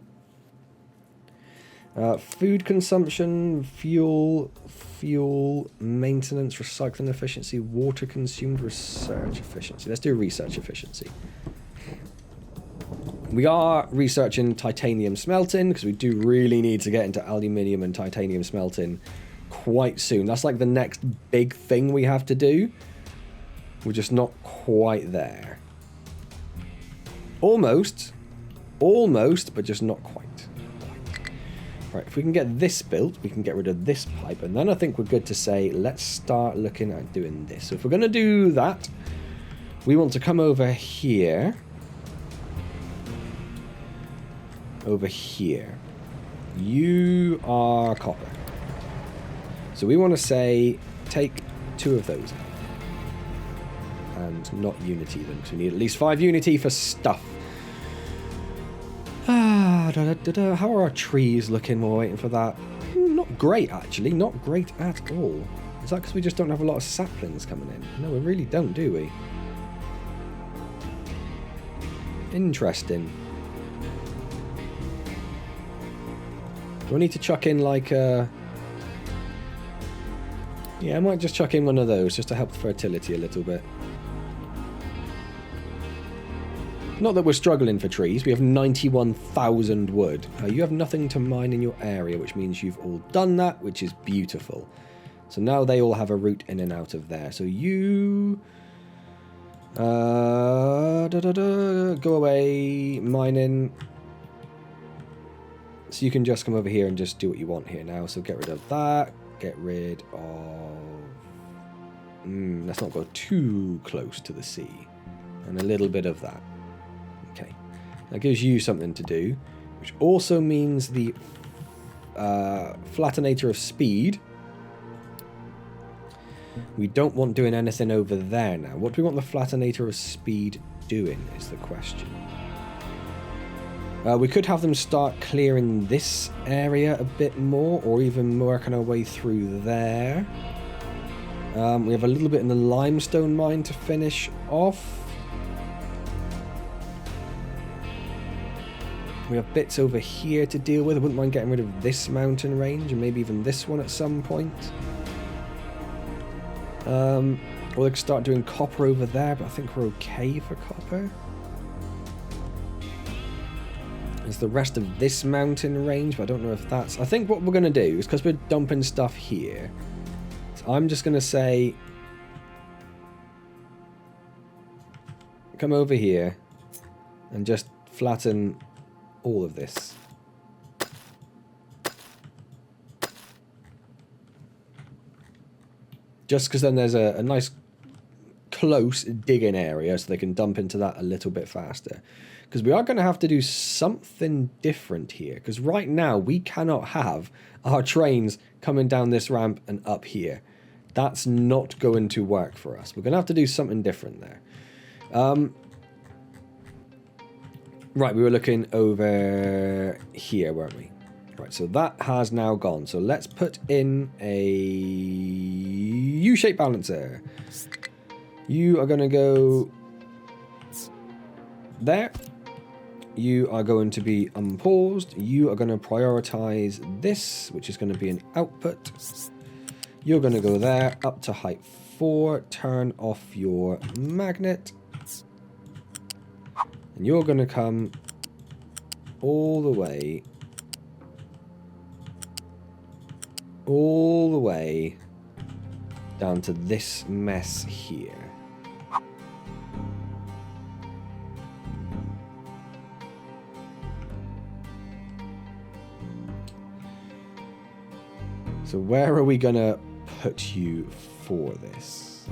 Food consumption, fuel, maintenance, recycling efficiency, water consumed, research efficiency. Let's do research efficiency. We are researching titanium smelting because we do really need to get into aluminium and titanium smelting quite soon. That's like the next big thing we have to do. We're just not quite there. Almost, but just not quite. Right, if we can get this built, we can get rid of this pipe, and then I think we're good to say, let's start looking at doing this. So if we're going to do that, we want to come over here. Over here. You are copper. So we want to say, take 2 of those out. And not Unity them, because we need at least 5 Unity for stuff. How are our trees looking while we're waiting for that? Not great, actually. Not great at all. Is that because we just don't have a lot of saplings coming in? No, we really don't, do we? Interesting. Do I need to chuck in like a... Yeah, I might just chuck in one of those just to help the fertility a little bit. Not that we're struggling for trees. We have 91,000 wood. You have nothing to mine in your area, which means you've all done that, which is beautiful. So now they all have a route in and out of there. So you... go away, mining. So you can just come over here and just do what you want here now. So get rid of that. Get rid of... let's not go too close to the sea. And a little bit of that. Okay. That gives you something to do. Which also means the flattenator of speed. We don't want doing anything over there now. What do we want the flattenator of speed doing is the question. We could have them start clearing this area a bit more, or even working our way through there. We have a little bit in the limestone mine to finish off. We have bits over here to deal with. I wouldn't mind getting rid of this mountain range, and maybe even this one at some point. Or they could start doing copper over there, but I think we're okay for copper. There's the rest of this mountain range, but I don't know if that's... I think what we're going to do is, because we're dumping stuff here, so I'm just going to say... Come over here and just flatten all of this. Just because then there's a nice close digging area so they can dump into that a little bit faster. Because we are going to have to do something different here. Because right now we cannot have our trains coming down this ramp and up here. That's not going to work for us. We're going to have to do something different there. Right, we were looking over here, weren't we? Right, so that has now gone. So let's put in a U-shaped balancer. You are going to go there. You are going to be unpaused. You are going to prioritize this, which is going to be an output. You're going to go there, up to height 4. Turn off your magnet. And you're going to come all the way down to this mess here. So where are we going to put you for this?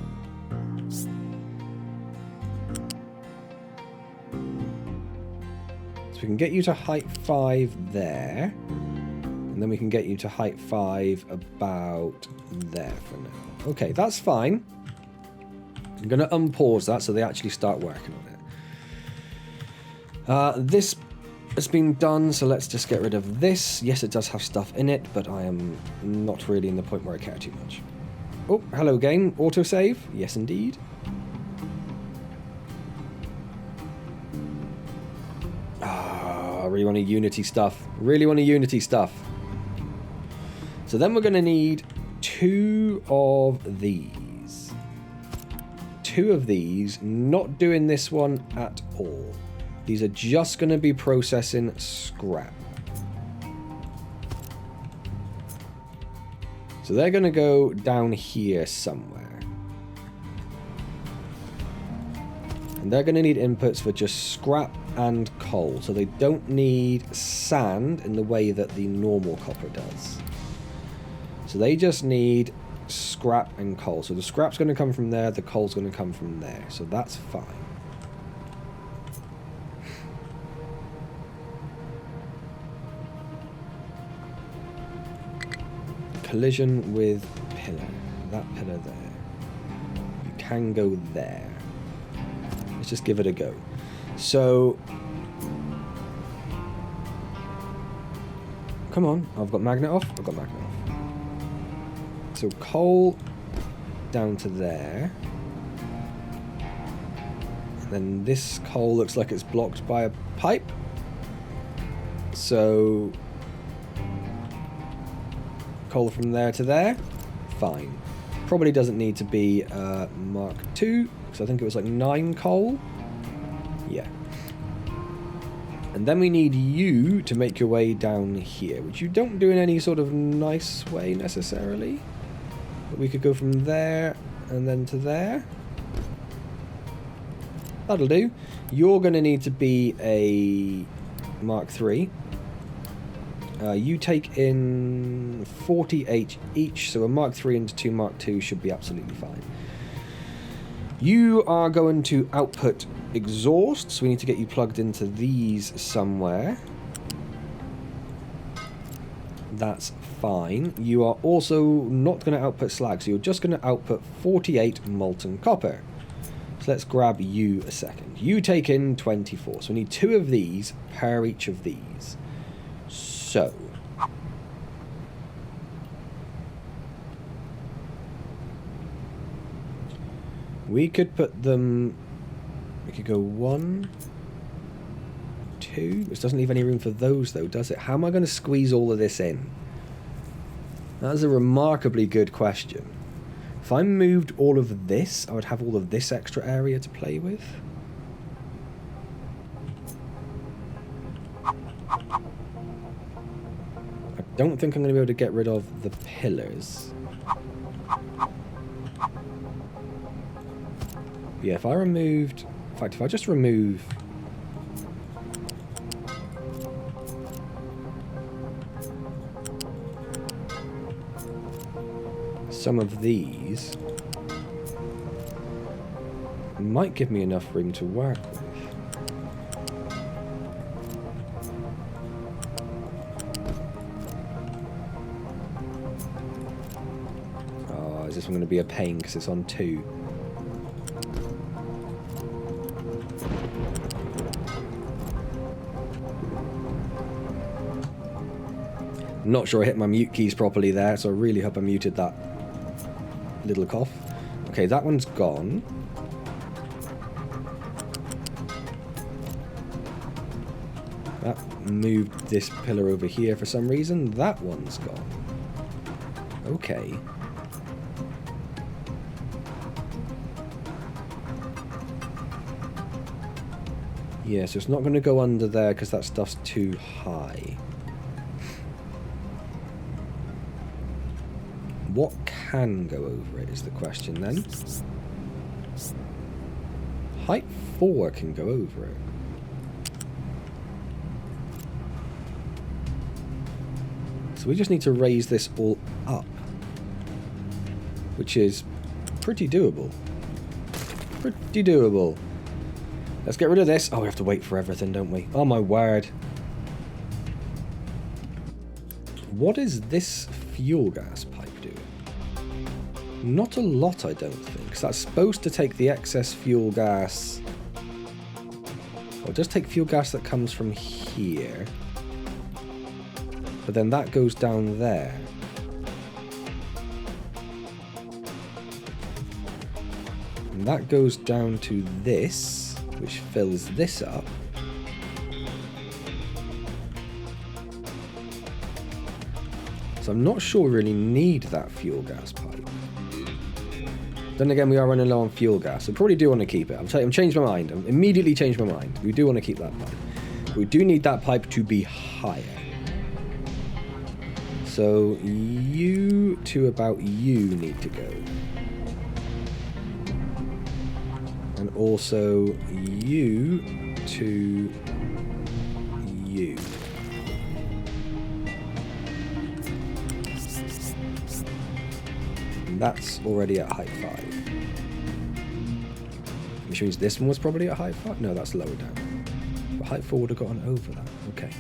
So we can get you to height 5 there. And then we can get you to height 5 about there for now. Okay, that's fine. I'm going to unpause that so they actually start working on it. This has been done, so let's just get rid of this. Yes, it does have stuff in it, but I am not really in the point where I care too much. Oh, hello game. Autosave? Yes, indeed. I really want a Unity stuff. Really want a Unity stuff. So then we're going to need 2 of these. 2 of these, not doing this one at all. These are just going to be processing scrap. So they're going to go down here somewhere. And they're going to need inputs for just scrap and coal. So they don't need sand in the way that the normal copper does. So they just need scrap and coal. So the scrap's going to come from there, the coal's going to come from there. So that's fine. Collision with pillar. That pillar there. You can go there. Let's just give it a go. So... come on. I've got magnet off. I've got magnet off. So coal down to there. And then this coal looks like it's blocked by a pipe. So coal from there to there. Fine. Probably doesn't need to be Mark II, because I think it was like 9 coal. Yeah. And then we need you to make your way down here, which you don't do in any sort of nice way necessarily. But we could go from there and then to there. That'll do. You're going to need to be a Mark III. You take in 40H each, so a Mark III into 2 Mark II should be absolutely fine. You are going to output exhaust, so we need to get you plugged into these somewhere. That's fine. You are also not going to output slag, so you're just going to output 48 molten copper. So let's grab you a second. You take in 24, so we need 2 of these per each of these. So we could put them, we could go 1, 2, which doesn't leave any room for those though, does it? How am I going to squeeze all of this in? That is a remarkably good question. If I moved all of this, I would have all of this extra area to play with. I don't think I'm going to be able to get rid of the pillars. Yeah, if I removed... in fact, if I just remove... some of these, it might give me enough room to work with. Oh, is this one going to be a pain because it's on 2? I'm not sure I hit my mute keys properly there, so I really hope I muted that little cough. Okay, that one's gone. That moved this pillar over here for some reason. That one's gone. Okay. Yeah, so it's not going to go under there because that stuff's too high. What can go over it is the question then. Height 4 can go over it. So we just need to raise this all up, which is pretty doable. Pretty doable. Let's get rid of this. Oh, we have to wait for everything, don't we? Oh my word. What is this fuel gas pipe doing? Not a lot, I don't think. So that's supposed to take the excess fuel gas. Well, it does take fuel gas that comes from here. But then that goes down there. And that goes down to this, which fills this up. So I'm not sure we really need that fuel gas pipe. Then again, we are running low on fuel gas, so probably do want to keep it. I'm changed my mind. I'm immediately changed my mind. We do want to keep that pipe. We do need that pipe to be higher. So you to about you need to go. And also you to you. And that's already at height 5. Which means this one was probably at height 5? No, that's lower down. But height 4 would have gotten over that. Okay.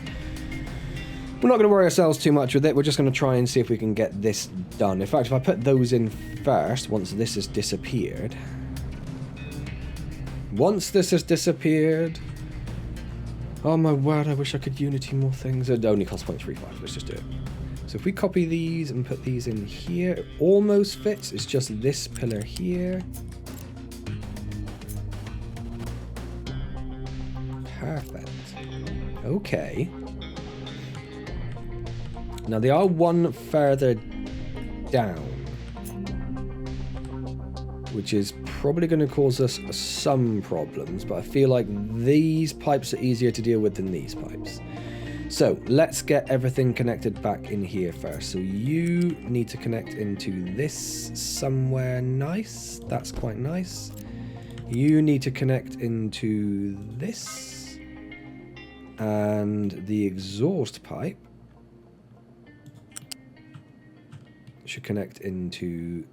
We're not going to worry ourselves too much with it. We're just going to try and see if we can get this done. In fact, if I put those in first, once this has disappeared... Once this has disappeared... Oh my word, I wish I could Unity more things. It only costs 0.35. Let's just do it. So if we copy these and put these in here, it almost fits. It's just this pillar here. Perfect. Okay. Now they are one further down, which is probably going to cause us some problems, but I feel like these pipes are easier to deal with than these pipes. So let's get everything connected back in here first. So you need to connect into this somewhere nice. That's quite nice. You need to connect into this. And the exhaust pipe should connect into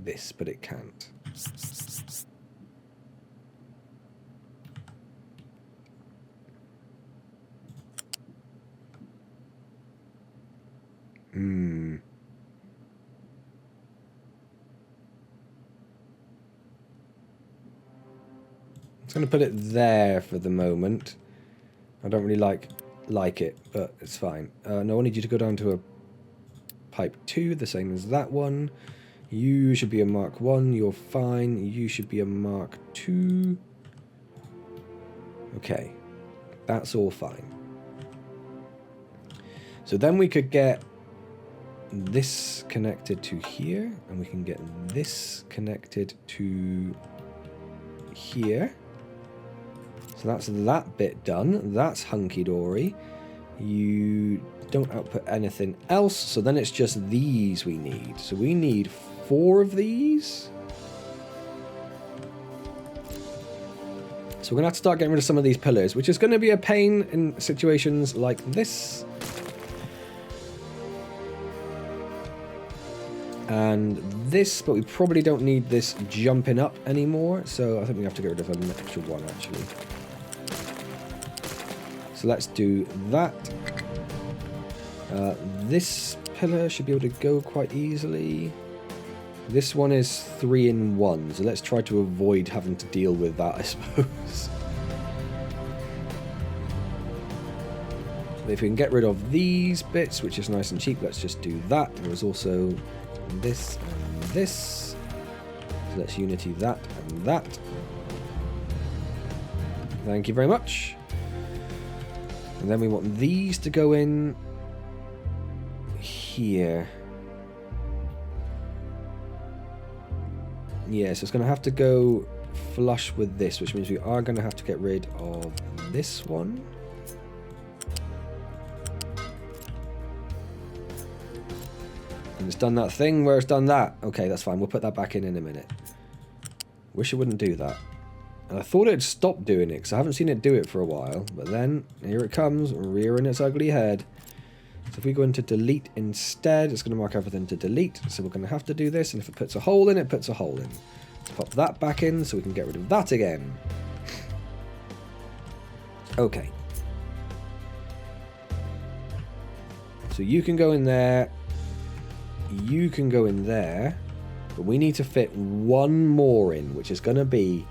this, but it can't. I'm going to put it there for the moment. I don't really like it, but it's fine. No, I need you to go down to a pipe 2, the same as that one. You should be a Mark 1, you're fine. You should be a Mark 2. Okay, that's all fine. So then we could get this connected to here, and we can get this connected to here. So that's that bit done. That's hunky-dory. You don't output anything else, so then it's just these we need. So we need 4 of these. So we're going to have to start getting rid of some of these pillars, which is going to be a pain in situations like this. And this, but we probably don't need this jumping up anymore, so I think we have to get rid of an extra one, actually. So let's do that. This pillar should be able to go quite easily. This one is 3 in 1, so let's try to avoid having to deal with that, I suppose. But if we can get rid of these bits, which is nice and cheap, let's just do that. There's also this and this. So let's unity that and that. Thank you very much. And then we want these to go in here. Yeah, so it's going to have to go flush with this, which means we are going to have to get rid of this one. And it's done that thing where it's done that. Okay, that's fine. We'll put that back in a minute. Wish it wouldn't do that. And I thought it'd stop doing it because I haven't seen it do it for a while. But then, here it comes, rearing its ugly head. So if we go into delete instead, it's going to mark everything to delete. So we're going to have to do this, and if it puts a hole in, it puts a hole in. Let's pop that back in so we can get rid of that again. Okay. So you can go in there. You can go in there. But we need to fit one more in, which is going to be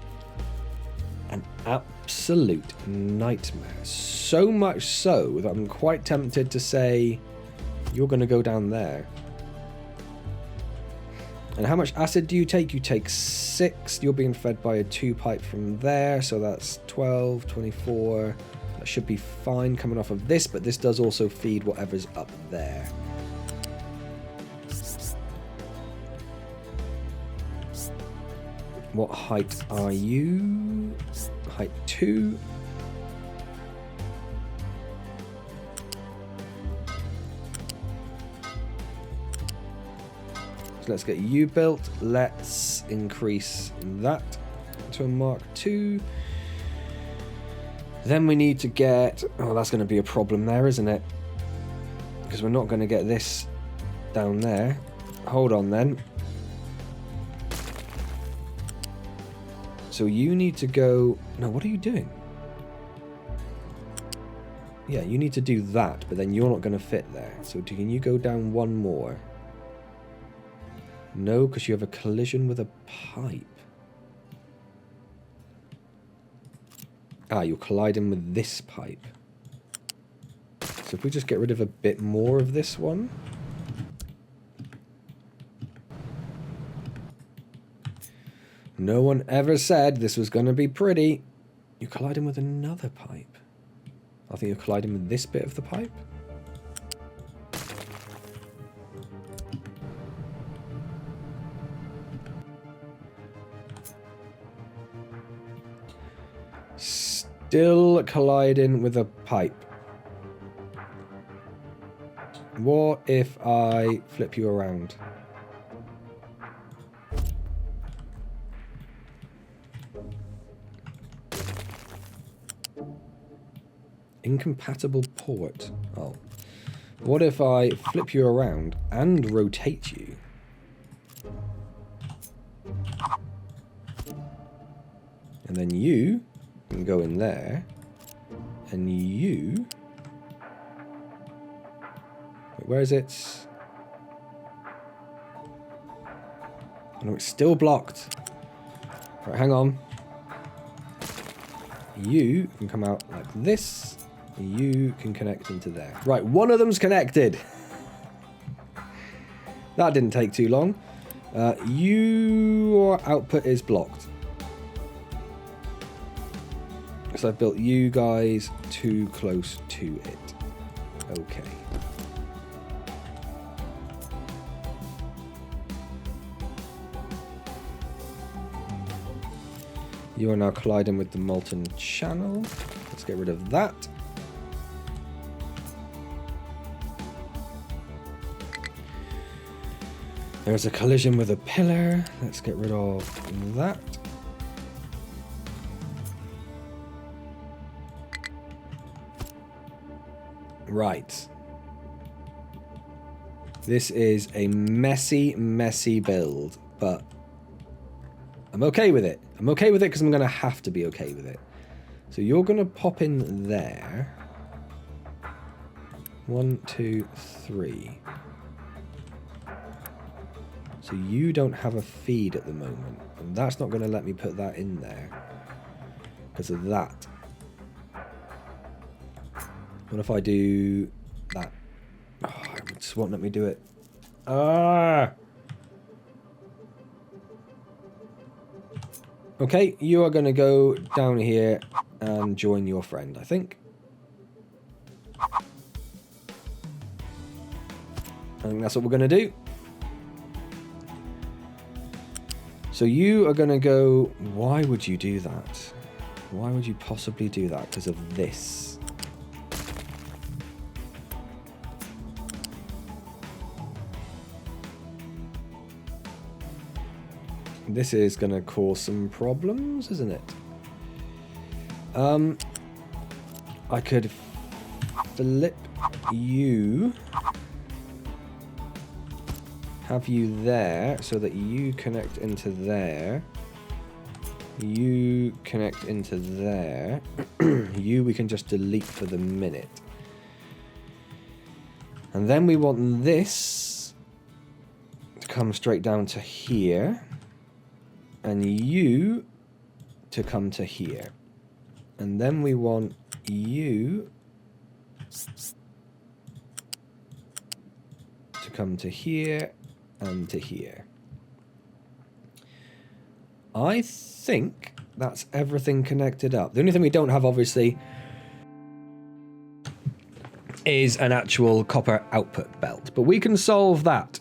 an absolute nightmare. So much so that I'm quite tempted to say you're going to go down there. And how much acid do you take? You take 6. You're being fed by a 2 pipe from there, so that's 12, 24. That should be fine coming off of this, but this does also feed whatever's up there. What height are you? Height 2. So let's get you built. Let's increase that to a Mark 2. Then we need to get... Oh, that's going to be a problem there, isn't it? Because we're not going to get this down there. Hold on then. So you need to go... No, what are you doing? Yeah, you need to do that, but then you're not going to fit there. So can you go down one more? No, because you have a collision with a pipe. Ah, you're colliding with this pipe. So if we just get rid of a bit more of this one... No one ever said this was going to be pretty. You're colliding with another pipe. I think you're colliding with this bit of the pipe. Still colliding with a pipe. What if I flip you around? Incompatible port. Oh. What if I flip you around and rotate you? And then you can go in there. And you... Wait, where is it? No, it's still blocked. Right, hang on. You can come out like this. You can connect into there. Right, one of them's connected. That didn't take too long. Your output is blocked. So I've built you guys too close to it. Okay. You are now colliding with the molten channel. Let's get rid of that. There's a collision with a pillar. Let's get rid of that. Right. This is a messy, messy build, but I'm okay with it. I'm okay with it because I'm going to have to be okay with it. So you're going to pop in there. 1, 2, 3. So you don't have a feed at the moment. And that's not going to let me put that in there. Because of that. What if I do that? Oh, it just won't let me do it. Ah! Okay, you are going to go down here and join your friend, I think. I think that's what we're going to do. So you are going to go... Why would you do that? Why would you possibly do that? Because of this. This is going to cause some problems, isn't it? I could flip you, have you there so that you connect into there, you connect into there. You we can just delete for the minute, and then we want this to come straight down to here, and you to come to here, and then we want you to come to here and to here. I think that's everything connected up. The only thing we don't have, obviously, is an actual copper output belt, but we can solve that.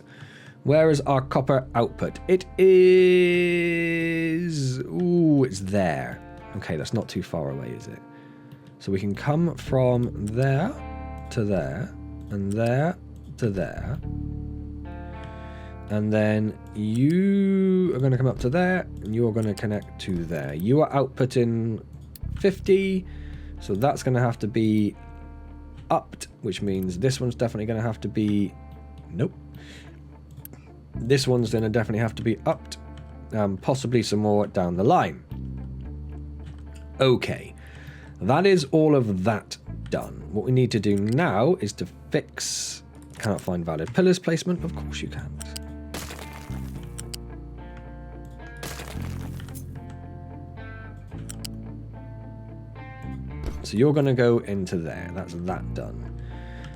Where is our copper output? It is... Ooh, it's there. Okay, that's not too far away, is it? So we can come from there to there, and there to there. And then you are going to come up to there, and you're going to connect to there. You are outputting 50, so that's going to have to be upped, which means this one's definitely going to have to be... Nope. This one's going to definitely have to be upped. Possibly some more down the line. Okay. That is all of that done. What we need to do now is to fix... Cannot find valid pillars placement. Of course you can't. So you're going to go into there. That's that done.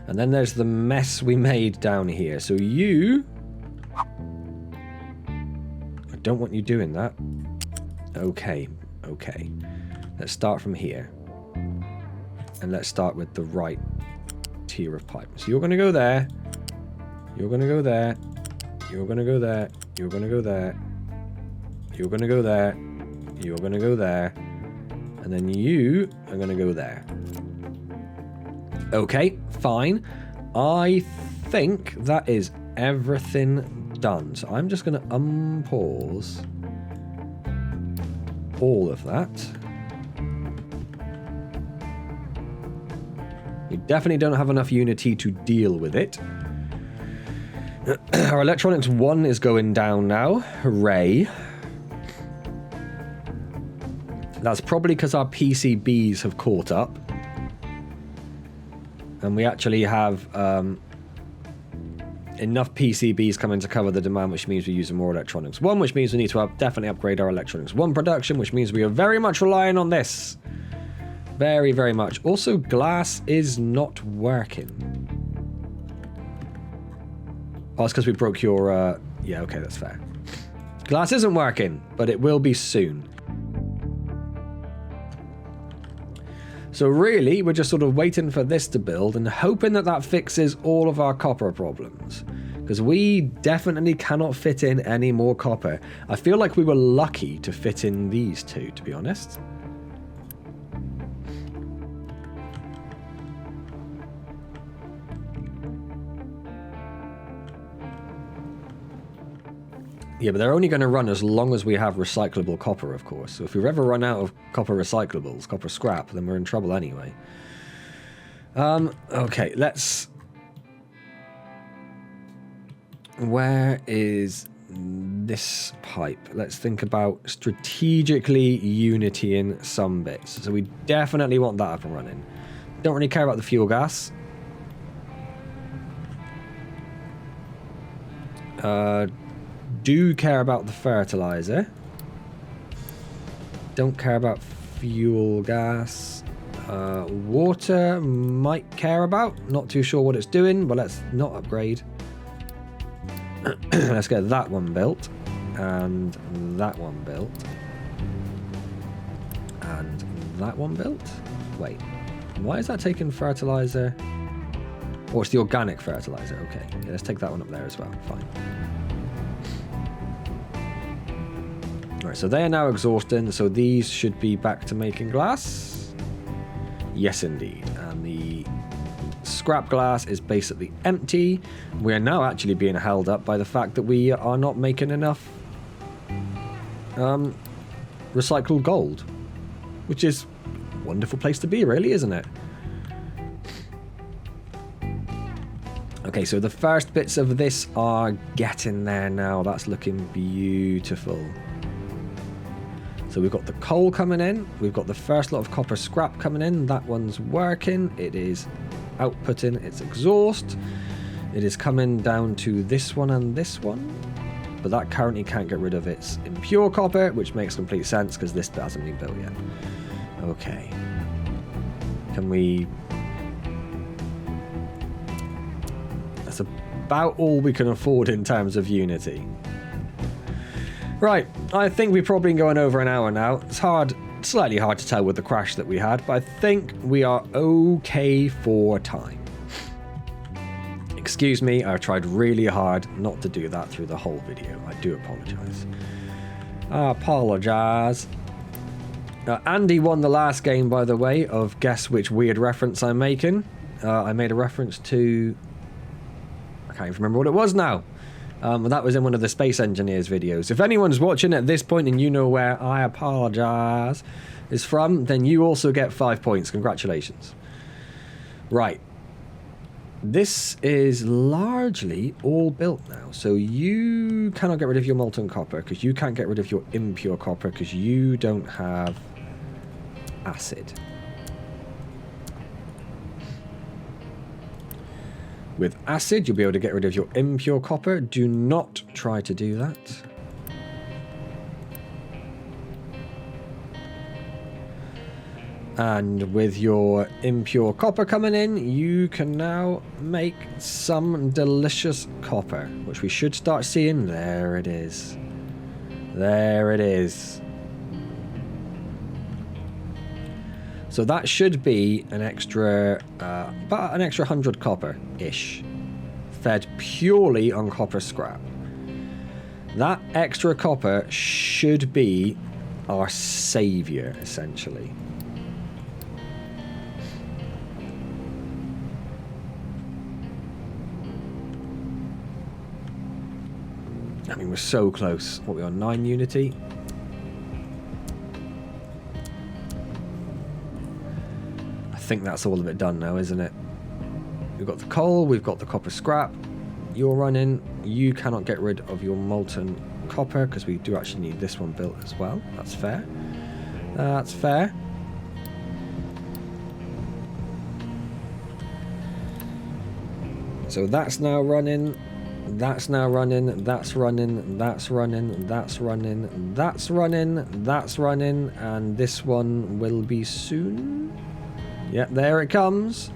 And then there's the mess we made down here. So you... I don't want you doing that. Okay. Okay. Let's start from here. And let's start with the right tier of pipe. So you're going to go there. You're going to go there. You're going to go there. You're going to go there. You're going to go there. You're going to go there. And then you are going to go there. Okay, fine. I think that is everything done. So I'm just going to unpause all of that. We definitely don't have enough Unity to deal with it. Our electronics 1 is going down now. Hooray. That's probably because our PCBs have caught up. And we actually have enough PCBs coming to cover the demand, which means we're using more electronics 1, which means we need to definitely upgrade our electronics 1 production, which means we are very much relying on this. Very, very much. Also, glass is not working. Oh, it's because we broke your... Yeah, okay, that's fair. Glass isn't working, but it will be soon. So really, we're just sort of waiting for this to build and hoping that that fixes all of our copper problems. Because we definitely cannot fit in any more copper. I feel like we were lucky to fit in these two, to be honest. Yeah, but they're only going to run as long as we have recyclable copper, of course. So if we ever run out of copper recyclables, copper scrap, then we're in trouble anyway. Okay, let's... Where is this pipe? Let's think about strategically unitying some bits. So we definitely want that up and running. Don't really care about the fuel gas. Do care about the fertilizer. Don't care about fuel gas. Water might care about. Not too sure what it's doing, but let's not upgrade. Let's get that one built. And that one built. And that one built. Wait, why is that taking fertilizer? Oh, it's the organic fertilizer. Okay, yeah, let's take that one up there as well. Fine. Alright, so they are now exhausting, so these should be back to making glass. Yes, indeed. And the scrap glass is basically empty. We are now actually being held up by the fact that we are not making enough recycled gold, which is a wonderful place to be, really, isn't it? Okay, so the first bits of this are getting there now. That's looking beautiful. So we've got the coal coming in. We've got the first lot of copper scrap coming in. That one's working. It is outputting its exhaust. It is coming down to this one and this one. But that currently can't get rid of its impure copper, which makes complete sense because this bit hasn't been built yet. Okay. Can we... That's about all we can afford in terms of Unity. Right, I think we're probably going over an hour now. It's slightly hard to tell with the crash that we had, but I think we are okay for time. Excuse me, I tried really hard not to do that through the whole video. I do apologise. I apologise. Andy won the last game, by the way, of guess which weird reference I'm making. I made a reference to... I can't even remember what it was now. That was in one of the Space Engineers videos. If anyone's watching at this point and you know where I apologise is from, then you also get 5 points. Congratulations. Right. This is largely all built now. So you cannot get rid of your molten copper because you can't get rid of your impure copper because you don't have acid. With acid, you'll be able to get rid of your impure copper. Do not try to do that. And with your impure copper coming in, you can now make some delicious copper, which we should start seeing. There it is. There it is. So that should be an extra, about an extra 100 copper-ish, fed purely on copper scrap. That extra copper should be our savior, essentially. I mean, we're so close. What, we are 9 Unity? I think that's all of it done now, isn't it? We've got the coal, we've got the copper scrap. You're running. You cannot get rid of your molten copper because we do actually need this one built as well. That's fair. That's fair. So that's now running. That's now running. That's running. That's running. That's running. That's running. That's running. And this one will be soon. Yep, there it comes.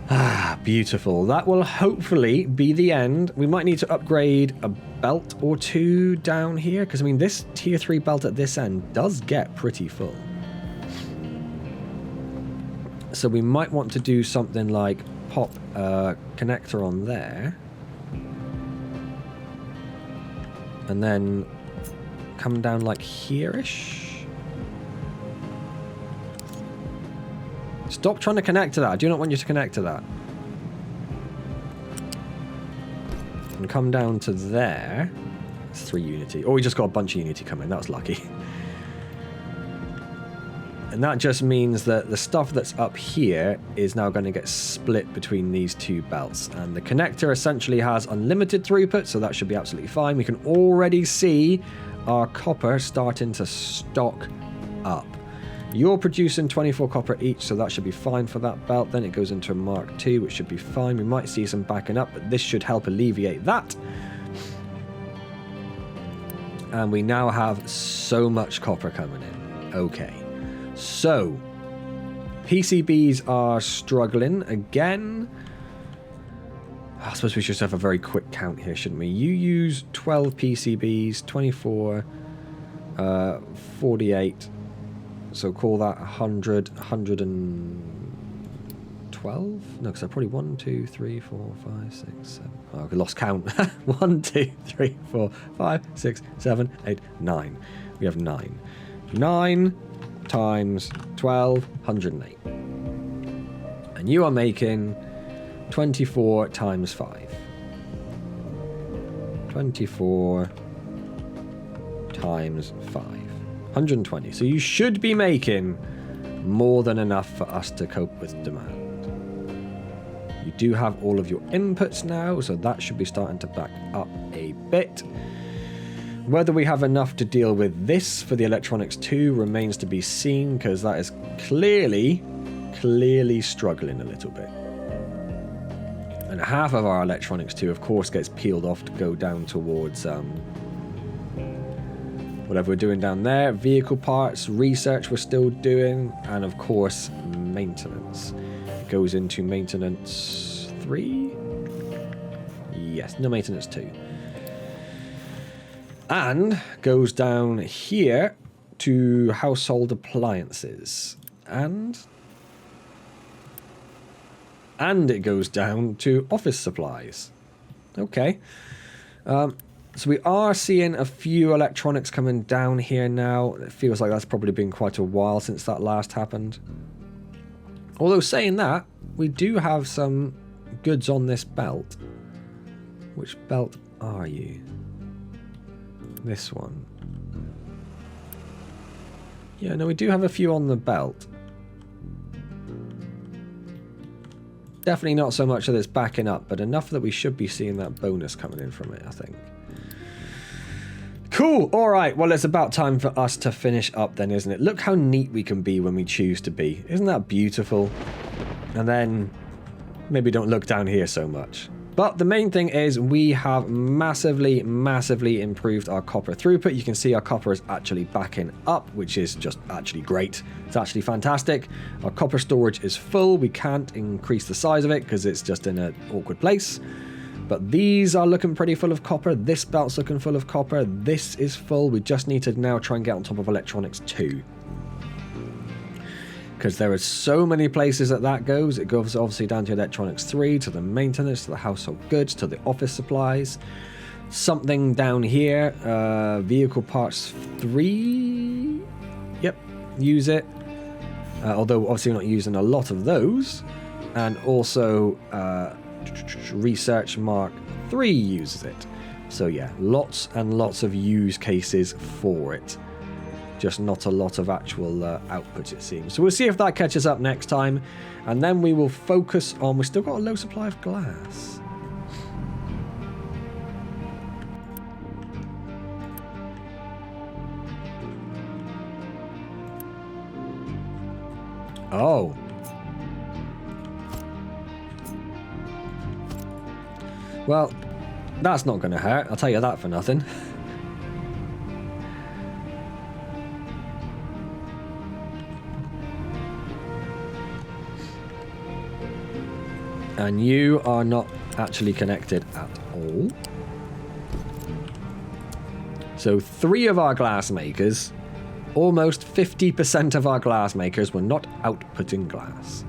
Ah, beautiful. That will hopefully be the end. We might need to upgrade a belt or two down here, because I mean, this tier 3 belt at this end does get pretty full. So we might want to do something like pop a connector on there. And then come down like here-ish. Stop trying to connect to that. I do not want you to connect to that. And come down to there. It's 3 Unity. Oh, we just got a bunch of Unity coming. That was lucky. And that just means that the stuff that's up here is now going to get split between these two belts. And the connector essentially has unlimited throughput, so that should be absolutely fine. We can already see our copper starting to stock up. You're producing 24 copper each, so that should be fine for that belt. Then it goes into a Mark II, which should be fine. We might see some backing up, but this should help alleviate that. And we now have so much copper coming in. Okay. So, PCBs are struggling again. I suppose we should have a very quick count here, shouldn't we? You use 12 PCBs, 24, 48. So call that 100, 112? No, because I probably 1, 2, 3, 4, 5, 6, 7. Oh, I lost count. 1, 2, 3, 4, 5, 6, 7, 8, 9. We have 9. 9 times 12, 108. And you are making 24 times 5. 24 times 5. 120. So you should be making more than enough for us to cope with demand. You do have all of your inputs now, so that should be starting to back up a bit. Whether we have enough to deal with this for the Electronics 2 remains to be seen, because that is clearly struggling a little bit. And half of our Electronics 2, of course, gets peeled off to go down towards whatever we're doing down there. Vehicle parts, research we're still doing, and of course, maintenance. It goes into maintenance 3? Yes, no, maintenance 2. And goes down here to household appliances. And it goes down to office supplies. Okay. So we are seeing a few electronics coming down here now. It feels like that's probably been quite a while since that last happened. Although saying that, we do have some goods on this belt. Which belt are you? This one. Yeah, no, we do have a few on the belt. Definitely not so much that it's backing up, but enough that we should be seeing that bonus coming in from it, I think. Cool. All right. Well, it's about time for us to finish up then, isn't it? Look how neat we can be when we choose to be. Isn't that beautiful? And then maybe don't look down here so much. But the main thing is we have massively improved our copper throughput. You can see our copper is actually backing up, which is just actually great. It's actually fantastic. Our copper storage is full. We can't increase the size of it because it's just in an awkward place. But these are looking pretty full of copper. This belt's looking full of copper. This is full. We just need to now try and get on top of Electronics 2. Because there are so many places that goes. It goes obviously down to Electronics 3, to the maintenance, to the household goods, to the office supplies. Something down here, vehicle parts 3. Yep, use it. Although obviously we're not using a lot of those. And also Research Mark 3 uses it. So yeah, lots and lots of use cases for it. Just not a lot of actual output, it seems. So we'll see if that catches up next time. And then we will focus on... We've still got a low supply of glass. Oh. Well, that's not going to hurt. I'll tell you that for nothing. And you are not actually connected at all. So 3 of our glass makers, almost 50% of our glass makers were not outputting glass.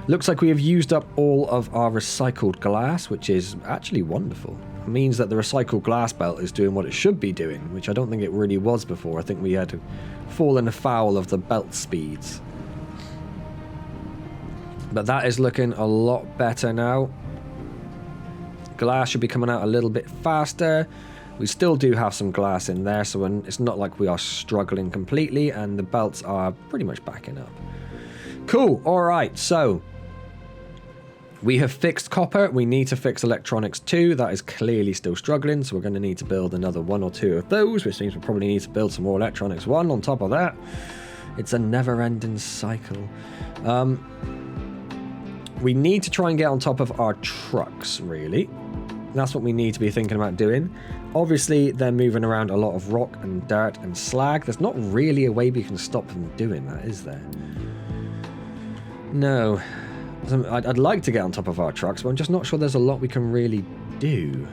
Looks like we have used up all of our recycled glass, which is actually wonderful. It means that the recycled glass belt is doing what it should be doing, which I don't think it really was before. I think we had fallen afoul of the belt speeds. But that is looking a lot better now. Glass should be coming out a little bit faster. We still do have some glass in there, so it's not like we are struggling completely, and the belts are pretty much backing up. Cool. All right, so we have fixed copper. We need to fix Electronics 2. That is clearly still struggling, so we're going to need to build another 1 or 2 of those, which means we probably need to build some more Electronics 1 on top of that. It's a never-ending cycle. We need to try and get on top of our trucks, really. That's what we need to be thinking about doing. Obviously, they're moving around a lot of rock and dirt and slag. There's not really a way we can stop them doing that, is there? No. I'd like to get on top of our trucks, but I'm just not sure there's a lot we can really do.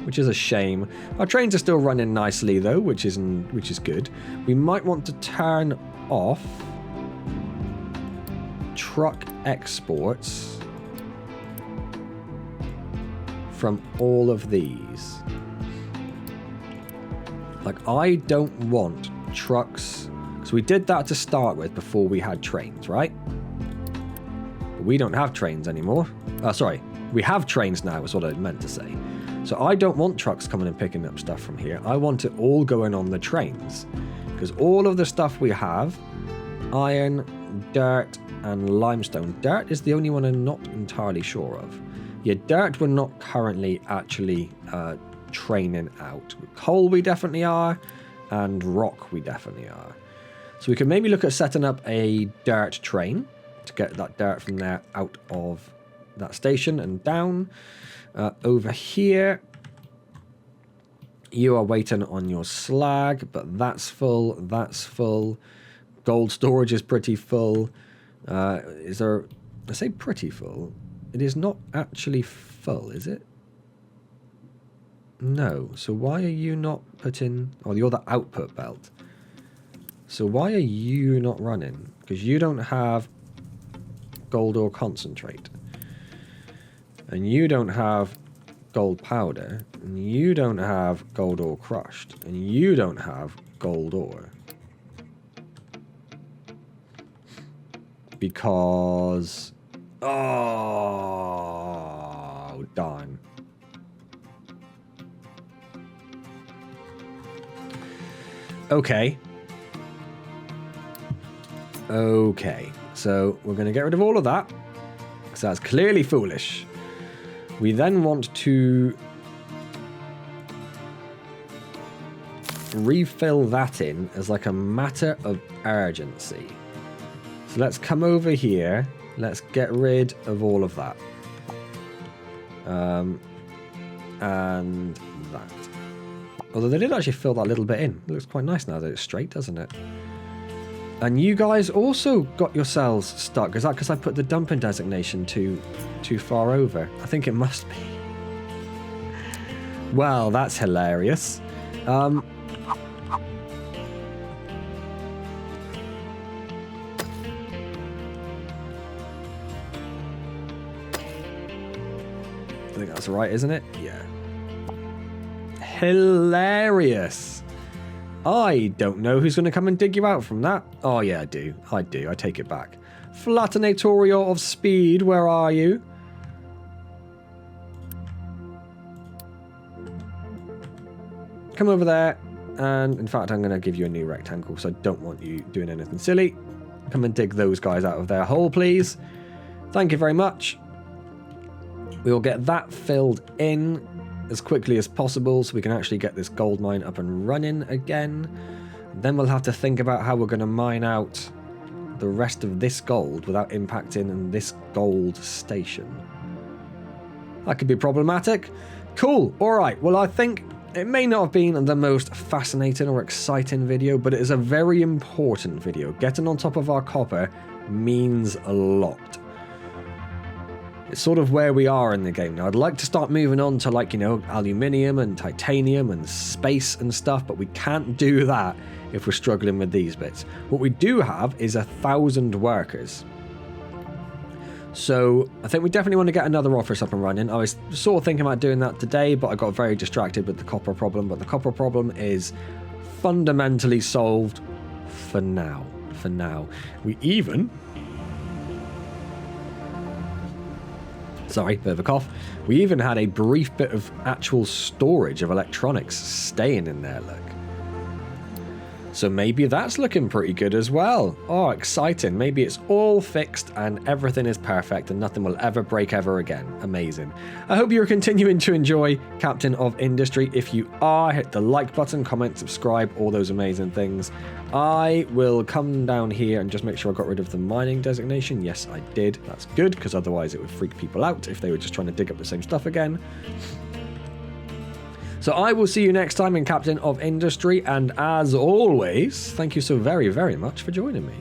Which is a shame. Our trains are still running nicely though, which is good. We might want to turn off truck exports from all of these. Like, I don't want trucks. So we did that to start with before we had trains, right? But we don't have trains anymore. Sorry, we have trains now is what I meant to say. So I don't want trucks coming and picking up stuff from here. I want it all going on the trains. Because all of the stuff we have, iron, dirt, and limestone. Dirt is the only one I'm not entirely sure of. Yeah, dirt we're not currently actually training out. Coal we definitely are, and rock we definitely are. So we can maybe look at setting up a dirt train to get that dirt from there out of that station and down. Over here, you are waiting on your slag, but that's full, that's full. Gold storage is pretty full. Is there... I say pretty full. It is not actually full, is it? No. So why are you not putting... Oh, you're the output belt. So why are you not running? Because you don't have gold ore concentrate. And you don't have gold powder. And you don't have gold ore crushed. And you don't have gold ore. Because... Oh, darn. Okay. Okay. So we're going to get rid of all of that. Because that's clearly foolish. We then want to refill that in as like a matter of urgency. So let's come over here. Let's get rid of all of that. And that. Although they did actually fill that little bit in. It looks quite nice now that it's straight, doesn't it? And you guys also got yourselves stuck. Is that because I put the dumping designation too far over? I think it must be. Well, that's hilarious. I think that's right, isn't it? Yeah. Hilarious. I don't know who's going to come and dig you out from that. Oh, yeah, I do. I take it back. Flatinatorial of speed, where are you? Come over there. And, in fact, I'm going to give you a new rectangle because I don't want you doing anything silly. Come and dig those guys out of their hole, please. Thank you very much. We will get that filled in as quickly as possible so we can actually get this gold mine up and running again. Then we'll have to think about how we're going to mine out the rest of this gold without impacting this gold station. That could be problematic. Cool. All right. Well, I think it may not have been the most fascinating or exciting video, but it is a very important video. Getting on top of our copper means a lot. It's sort of where we are in the game now. I'd like to start moving on to, like, you know, aluminium and titanium and space and stuff, but we can't do that if we're struggling with these bits. What we do have is 1,000 workers. So I think we definitely want to get another office up and running. I was sort of thinking about doing that today, but I got very distracted with the copper problem. But the copper problem is fundamentally solved for now. For now. We even... Sorry, bit of a cough. We even had a brief bit of actual storage of electronics staying in there, look. So maybe that's looking pretty good as well. Oh, exciting. Maybe it's all fixed and everything is perfect and nothing will ever break ever again. Amazing. I hope you're continuing to enjoy Captain of Industry. If you are, hit the like button, comment, subscribe, all those amazing things. I will come down here and just make sure I got rid of the mining designation. Yes, I did. That's good, because otherwise it would freak people out if they were just trying to dig up the same stuff again. So I will see you next time in Captain of Industry, and as always, thank you so very, very much for joining me.